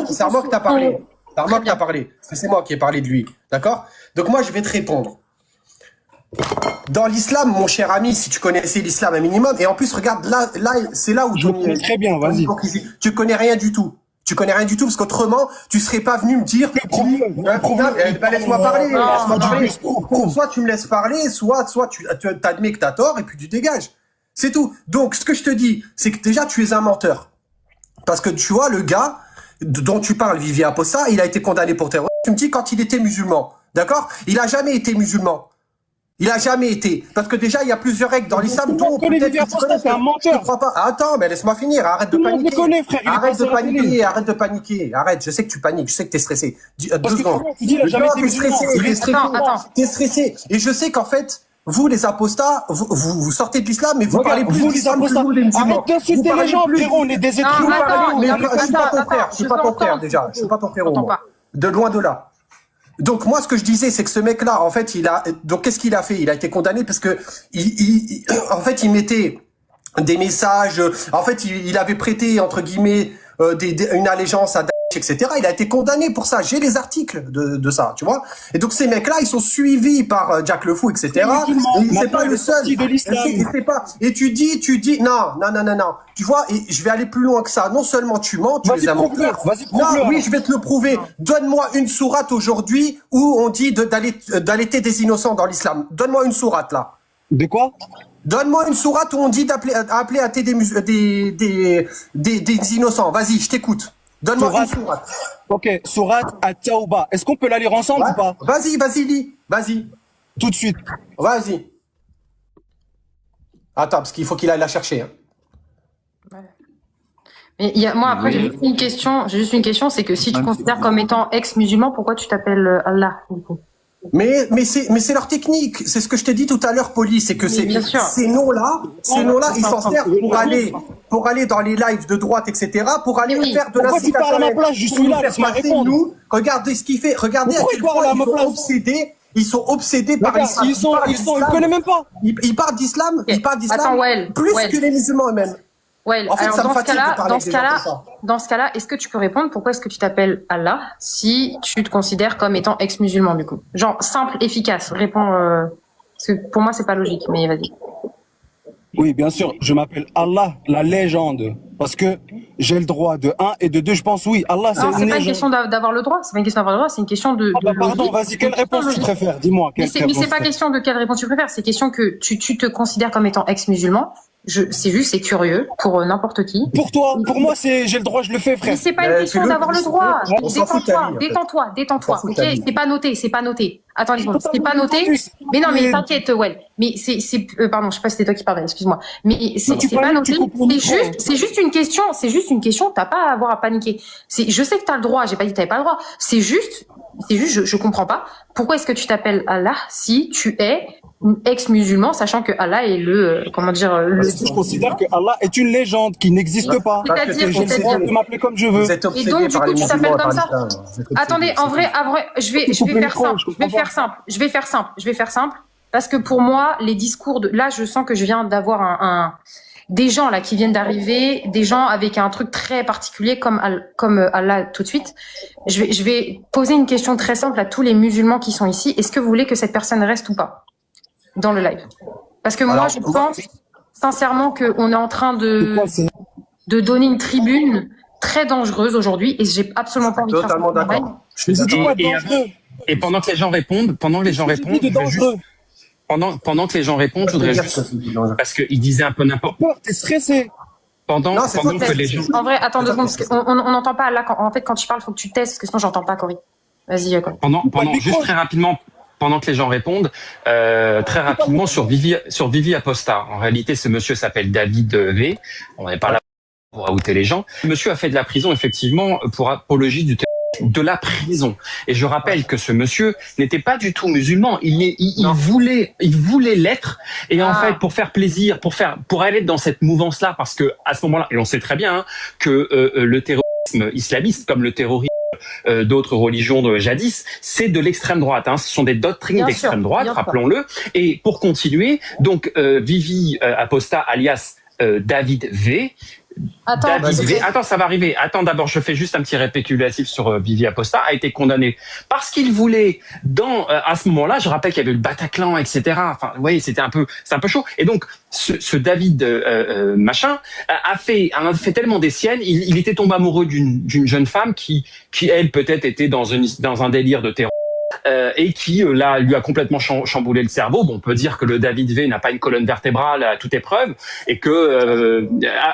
C'est à moi que t'as parlé. C'est à moi que t'as parlé. C'est moi qui ai parlé de lui. D'accord? Donc moi, je vais te répondre. Dans l'islam, mon cher ami, si tu connaissais l'islam un minimum, et en plus, regarde, là, c'est là où je connais très bien, vas-y. Tu connais rien du tout. Tu connais rien du tout, parce qu'autrement, tu serais pas venu me dire, laisse-moi parler, Soit tu me laisses parler, soit tu t'admets que t'as tort, et puis tu dégages. C'est tout. Donc, ce que je te dis, c'est que déjà, tu es un menteur. Parce que tu vois, le gars dont tu parles, Vivi Aposta, il a été condamné pour terrorisme. Tu me dis quand il était musulman. D'accord? Il a jamais été musulman. Il a jamais été. Parce que déjà, il y a plusieurs règles dans l'islam. Donc, c'est un menteur. Je crois pas. Attends, mais laisse-moi finir. Arrête de paniquer. Arrête de paniquer. Arrête. Je sais que tu paniques. Je sais que t'es stressé. 2 secondes. T'es stressé. Et je sais qu'en fait, vous, les apostats, vous sortez de l'islam, mais vous parlez plus d'islam que nous, les musulmans. Arrête d'insulter les gens, frérot. On est des êtres humains. Je suis pas ton frère. Je suis pas ton frère, déjà. Je suis pas ton frérot. De loin de là. Donc moi, ce que je disais, c'est que ce mec-là, en fait, donc qu'est-ce qu'il a fait? Il a été condamné parce que en fait, il mettait des messages. En fait, il avait prêté entre guillemets une allégeance à Daesh, etc. Il a été condamné pour ça. J'ai les articles de ça, tu vois. Et donc ces mecs-là, ils sont suivis par Jack le Fou, etc. Et c'est pas le seul. Et tu dis, non. Tu vois, et je vais aller plus loin que ça. Non seulement tu mens, tu les as menti. Oui, je vais te le prouver. Donne-moi une sourate aujourd'hui où on dit d'allaiter des innocents dans l'islam. Donne-moi une sourate là. De quoi? Donne-moi une sourate où on dit d'appeler à des innocents. Vas-y, je t'écoute. Donne-moi une sourate. Ok, sourate à Tauba. Est-ce qu'on peut la lire ensemble ou pas? Vas-y, lis. Vas-y. Tout de suite. Vas-y. Attends, parce qu'il faut qu'il aille la chercher. Hein. Mais moi, après, j'ai juste une question, c'est que si tu considères comme étant ex-musulman, pourquoi tu t'appelles Allah, du coup? Mais c'est leur technique. C'est ce que je t'ai dit tout à l'heure, Poli. C'est que bien sûr. ces noms-là, ils s'en servent pour aller dans les lives de droite, etc., pour aller faire de Pourquoi tu parles à ma place? Je suis là, laisse-moi répondre. Nous, regardez ce qu'il fait. Regardez à quel point ils sont obsédés par l'islam. Ils connaissent même pas. Ils parlent d'islam, Attends, Well, plus que les musulmans eux-mêmes. Ouais, En fait, alors ça me dans ce fatigue cas-là, de parler dans avec ce des gens cas-là, comme ça. dans ce cas-là, est-ce que tu peux répondre pourquoi est-ce que tu t'appelles Allah si tu te considères comme étant ex-musulman du coup? Genre simple, efficace. Réponds. Parce que pour moi c'est pas logique, mais vas-y. Oui, bien sûr, je m'appelle Allah, la légende. Parce que j'ai le droit de 1 et de 2, je pense oui. Allah, c'est Non, une c'est pas une légende. question d'avoir le droit. C'est pas une question d'avoir le droit. C'est une question de. Ah bah, de pardon, logique. vas-y, quelle C'est une question réponse tu logique. préfères? Dis-moi. Mais c'est pas question de quelle réponse tu préfères. C'est question que tu te considères comme étant ex-musulman. C'est juste, c'est curieux pour n'importe qui. Pour toi, pour moi, j'ai le droit, je le fais, frère. Mais c'est pas une question d'avoir le droit. On s'en fout de ta vie, en fait. Détends-toi. On s'en fout Ok, de ta vie. c'est pas noté. Attends, c'est pas noté. Mais non, mais t'inquiète, ouais. Mais pardon, je sais pas si c'était toi qui parlais, excuse-moi. Mais c'est pas noté. C'est juste une question. T'as pas à avoir à paniquer. Je sais que t'as le droit. J'ai pas dit que t'avais pas le droit. C'est juste, je comprends pas. Pourquoi est-ce que tu t'appelles Allah si tu es ex-musulman, sachant que Allah est Je considère que Allah est une légende qui n'existe pas. C'est-à-dire, Je peux m'appeler comme je veux. Vous êtes Et obsédés donc, du par coup, les tu musulmans t'appelles et par comme ça? l'islam. Vous êtes obsédés. Attendez, en vrai, je vais faire simple. Parce que pour moi, les discours là, je sens que je viens d'avoir des gens là qui viennent d'arriver, des gens avec un truc très particulier comme Allah tout de suite. Je vais poser une question très simple à tous les musulmans qui sont ici. Est-ce que vous voulez que cette personne reste ou pas dans le live? Parce que moi, je pense sincèrement qu'on est en train de donner une tribune très dangereuse aujourd'hui et j'ai absolument pas envie de faire ça. Totalement d'accord. Je suis Dis-moi d'accord. dangereux. Et pendant que les gens répondent, Dis de je voudrais dangereux. juste, pendant que les gens répondent, je voudrais juste, parce qu'ils disaient un peu n'importe Peur, t'es stressé. pendant que les gens, En vrai, attends 2 secondes, parce qu'on n'entend pas là. En fait, quand tu parles, faut que tu testes, parce que sinon, j'entends pas, Cory. Vas-y, Cory. juste très rapidement, pendant que les gens répondent, très rapidement sur Vivi Aposta. En réalité, ce monsieur s'appelle David V. On n'est pas là pour outer les gens. Le monsieur a fait de la prison, effectivement, pour apologie du terrorisme, de la prison. Et je rappelle que ce monsieur n'était pas du tout musulman. Il voulait l'être. Et en fait, pour faire plaisir, pour aller dans cette mouvance-là, parce que à ce moment-là, et on sait très bien que le terrorisme islamiste, comme le terrorisme d'autres religions de jadis, c'est de l'extrême droite. Ce sont des doctrines d'extrême droite, rappelons-le. Et pour continuer, donc Vivi Aposta, alias David V. Attends, ça va arriver. Attends, d'abord, je fais juste un petit récapitulatif sur Vivi Aposta, a été condamné parce qu'il voulait, à ce moment-là, je rappelle qu'il y avait le Bataclan, etc. Enfin, vous voyez, c'est un peu chaud. Et donc, ce David machin a fait tellement des siennes. Il était tombé amoureux d'une jeune femme qui elle peut-être était dans un délire de terror. Et qui là lui a complètement chamboulé le cerveau. Bon, on peut dire que le David V n'a pas une colonne vertébrale à toute épreuve et que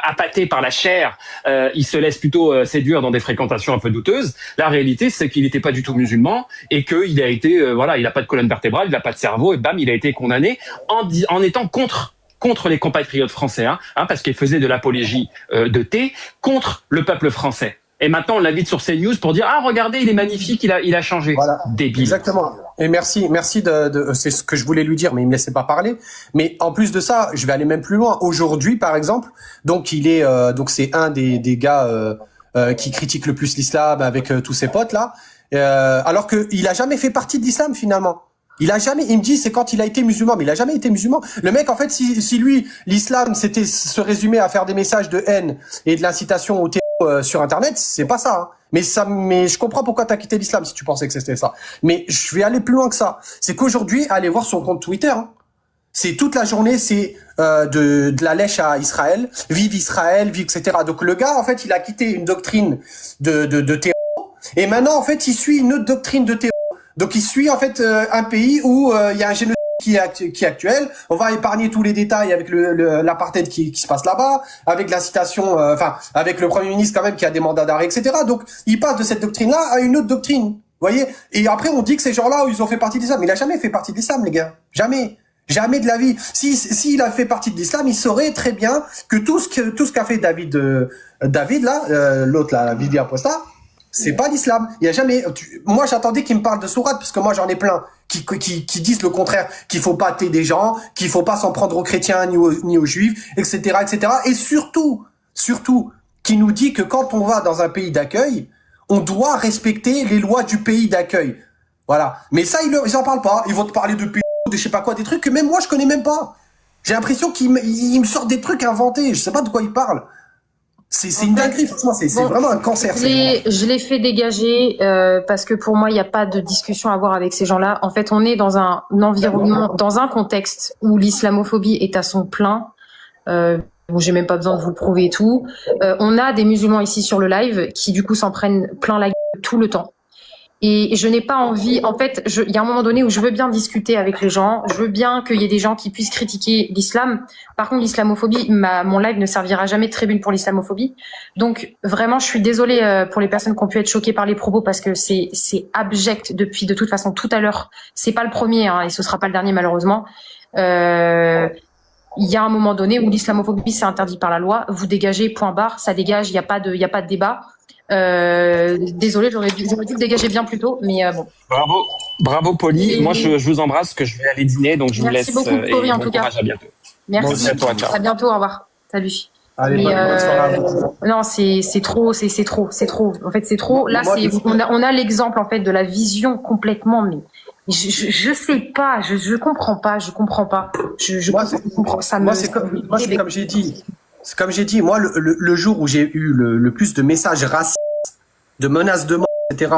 appâté par la chair, il se laisse plutôt séduire dans des fréquentations un peu douteuses. La réalité, c'est qu'il n'était pas du tout musulman et qu'il a été il a pas de colonne vertébrale, il a pas de cerveau et bam, il a été condamné en étant contre les compatriotes français, parce qu'il faisait de l'apologie de thé contre le peuple français. Et maintenant, on l'invite sur CNews pour dire regardez, il est magnifique, il a changé. Voilà. Débile. Exactement. Et merci c'est ce que je voulais lui dire, mais il me laissait pas parler. Mais en plus de ça, je vais aller même plus loin. Aujourd'hui, par exemple, donc c'est un des gars qui critique le plus l'islam avec tous ses potes là, alors que il a jamais fait partie de l'islam finalement. Il me dit, c'est quand il a été musulman, mais il a jamais été musulman. Le mec, en fait, si lui, l'islam, c'était se résumer à faire des messages de haine et de l'incitation au terrorisme sur Internet, c'est pas ça. Mais je comprends pourquoi t'as quitté l'islam si tu pensais que c'était ça. Mais je vais aller plus loin que ça. C'est qu'aujourd'hui, allez voir son compte Twitter. C'est toute la journée, c'est de la lèche à Israël, vive, etc. Donc le gars, en fait, il a quitté une doctrine de terror et maintenant, en fait, il suit une autre doctrine de terror. Donc il suit en fait un pays où il y a un génocide qui est actuel. On va épargner tous les détails avec l'apartheid qui se passe là-bas, avec l'incitation, avec le Premier ministre quand même qui a des mandats d'arrêt, etc. Donc il passe de cette doctrine-là à une autre doctrine, vous voyez. Et après on dit que ces gens-là, ils ont fait partie de l'islam. Il a jamais fait partie de l'islam, les gars. Jamais de la vie. S'il a fait partie de l'islam, il saurait très bien que tout ce qu'a fait David là, l'autre là, Vivi Aposta, C'est pas l'islam. Il y a jamais. Moi, j'attendais qu'il me parle de sourate parce que moi, j'en ai plein qui disent le contraire, qu'il faut pas athée des gens, qu'il faut pas s'en prendre aux chrétiens ni aux juifs, etc., etc. Et surtout, qui nous dit que quand on va dans un pays d'accueil, on doit respecter les lois du pays d'accueil. Voilà. Mais ça, ils en parlent pas. Ils vont te parler de je sais pas quoi, des trucs que même moi, je connais même pas. J'ai l'impression qu'ils me sortent des trucs inventés. Je sais pas de quoi ils parlent. C'est une dinguerie, franchement, c'est vraiment un cancer. Je l'ai fait dégager parce que pour moi, il n'y a pas de discussion à avoir avec ces gens-là. En fait, on est dans un environnement, dans un contexte où l'islamophobie est à son plein. Bon, j'ai même pas besoin de vous le prouver et tout. On a des musulmans ici sur le live qui du coup s'en prennent plein la gueule tout le temps. Et je n'ai pas envie, en fait, il y a un moment donné où je veux bien discuter avec les gens, je veux bien qu'il y ait des gens qui puissent critiquer l'islam. Par contre, l'islamophobie, mon live ne servira jamais de tribune pour l'islamophobie. Donc, vraiment, je suis désolée pour les personnes qui ont pu être choquées par les propos parce que c'est abject depuis, de toute façon, tout à l'heure. C'est pas le premier, hein, et ce sera pas le dernier, malheureusement. Il y a un moment donné où l'islamophobie, c'est interdit par la loi. Vous dégagez, point barre, ça dégage, il n'y a pas de débat. Désolé, j'aurais dû le dégager bien plus tôt, mais bon. Bravo Polly. Moi je vous embrasse, que je vais aller dîner, donc je vous laisse. Merci beaucoup Polly, en tout cas. À bientôt. Merci. À toi, ciao. À bientôt, au revoir. Salut. Allez, bonne soirée à vous. Non, c'est trop. En fait, c'est trop. Là, on a l'exemple en fait de la vision complètement, mais je sais pas, je comprends pas. C'est comme j'ai dit. C'est comme j'ai dit, moi, le jour où j'ai eu le plus de messages racistes, de menaces de mort, etc.,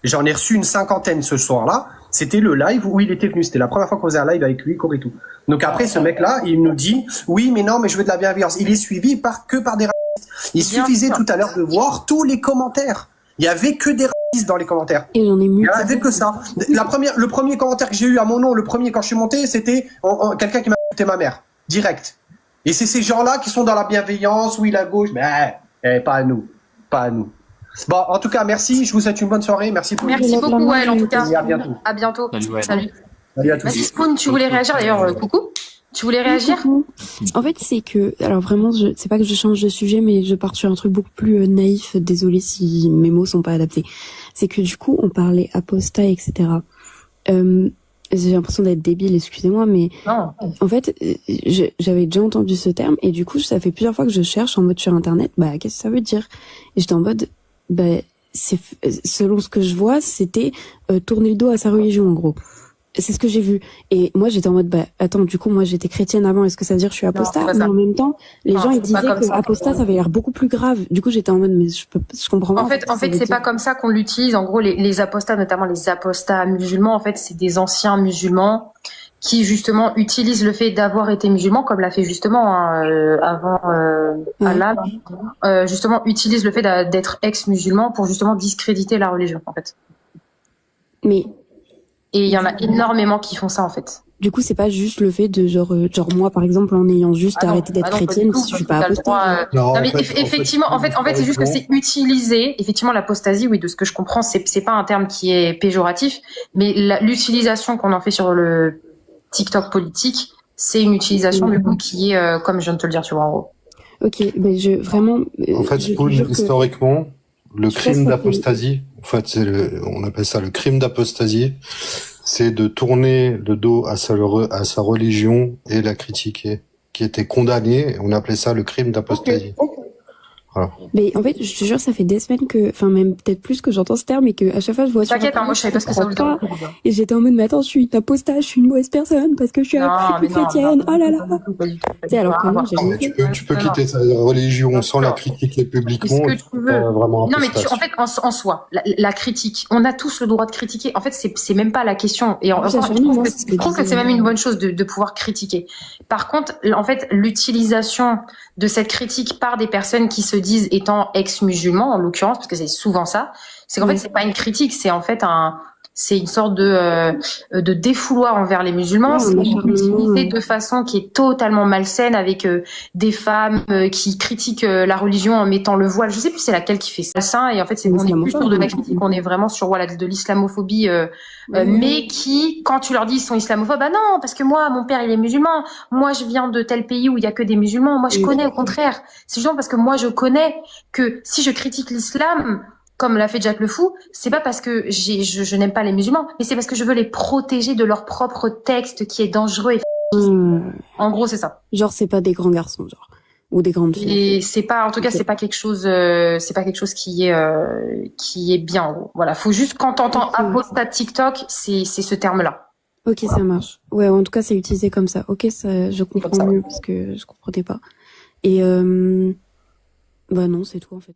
j'en ai reçu une 50aine ce soir-là, c'était le live où il était venu. C'était la première fois qu'on faisait un live avec lui, et tout. Donc après, ce mec-là, il nous dit, oui, mais non, mais je veux de la bienveillance. Il est suivi que par des racistes. Il suffisait tout à l'heure de voir tous les commentaires. Il y avait que des racistes dans les commentaires. Et j'en ai mis. Il y avait que ça. Le premier commentaire que j'ai eu à mon nom, le premier quand je suis monté, c'était quelqu'un qui m'a insulté ma mère. Direct. Et c'est ces gens-là qui sont dans la bienveillance, oui, la gauche, mais pas à nous. Pas à nous. Bon, en tout cas, merci. Je vous souhaite une bonne soirée. Merci pour Merci beaucoup, Wael, en tout cas. Et à bientôt. À bientôt. Salut. Salut à tous. Vas-y, Spoon, tu voulais réagir d'ailleurs. Coucou. Tu voulais réagir? En fait, c'est que, alors vraiment, c'est pas que je change de sujet, mais je pars sur un truc beaucoup plus naïf. Désolée si mes mots sont pas adaptés. C'est que du coup, on parlait apostat, etc. J'ai l'impression d'être débile, excusez-moi, mais non. En fait, j'avais déjà entendu ce terme et du coup, ça fait plusieurs fois que je cherche en mode sur internet, qu'est-ce que ça veut dire? Et j'étais en mode, c'est selon ce que je vois, c'était tourner le dos à sa religion en gros. C'est ce que j'ai vu. Et moi, j'étais en mode, attends, du coup, moi, j'étais chrétienne avant, est-ce que ça veut dire que je suis apostat? Mais en même temps, les gens, ils disaient que apostat, ça avait l'air beaucoup plus grave. Du coup, j'étais en mode, mais je comprends pas. En fait, c'est pas comme ça qu'on l'utilise. En gros, les apostats, notamment les apostats musulmans, en fait, c'est des anciens musulmans qui, justement, utilisent le fait d'avoir été musulman, comme l'a fait justement, avant, Allah, justement, utilisent le fait d'être ex-musulman pour, justement, discréditer la religion, en fait. Mais, et il y en a énormément qui font ça, en fait. Du coup, c'est pas juste le fait de genre moi, par exemple, en ayant juste arrêté d'être chrétienne, si je suis pas apostat. Non, mais effectivement, en fait, c'est juste que c'est utilisé. Effectivement, l'apostasie, oui, de ce que je comprends, c'est pas un terme qui est péjoratif, mais l'utilisation qu'on en fait sur le TikTok politique, c'est une utilisation du coup qui est, comme je viens de te le dire, tu vois, en gros. Ok, vraiment. En fait, historiquement, le crime d'apostasie, en fait, on appelle ça le crime d'apostasie, c'est de tourner le dos à sa religion et la critiquer, qui était condamné. On appelait ça le crime d'apostasie. Voilà. Mais en fait, je te jure, ça fait des semaines même peut-être plus que j'entends ce terme et que à chaque fois je vois. T'inquiète, moi je savais pas ce que ça voulait dire. Et j'étais en mode, mais attends, je suis une apostat, je suis une mauvaise personne parce que je suis plus chrétienne. Oh là là. Tu sais, alors que non, tu peux quitter ta religion sans la critiquer publiquement. Ce que tu veux. Vraiment non, mais en fait, en soi, la critique, on a tous le droit de critiquer. En fait, c'est même pas la question. Et je trouve que c'est même une bonne chose de pouvoir critiquer. Par contre, en fait, l'utilisation de cette critique par des personnes qui se disent étant ex-musulmans, en l'occurrence, parce que c'est souvent ça, c'est qu'en fait, c'est pas une critique, c'est en fait c'est une sorte de défouloir envers les musulmans. C'est utilisé de façon qui est totalement malsaine avec des femmes qui critiquent la religion en mettant le voile. Je sais plus c'est laquelle qui fait ça. Et en fait, on est plus sur de la critique, on est vraiment sur de l'islamophobie, mais qui, quand tu leur dis ils sont islamophobes, non, parce que moi, mon père il est musulman. Moi, je viens de tel pays où il y a que des musulmans. Moi, je connais au contraire. C'est justement parce que moi, je connais que si je critique l'islam, comme l'a fait Jack le Fou, c'est pas parce que je n'aime pas les musulmans, mais c'est parce que je veux les protéger de leur propre texte qui est dangereux et en gros, c'est ça. Genre, c'est pas des grands garçons, genre. Ou des grandes filles. Et c'est pas, en tout cas, Ok. c'est pas quelque chose qui est bien, en gros. Voilà. Faut juste, quand t'entends Ok. apostat TikTok, c'est ce terme-là. Ok, ça marche. Ouais, en tout cas, c'est utilisé comme ça. Ok, ça, je Comme comprends ça, ouais. mieux parce que je comprenais pas. Et bah non, c'est tout en fait.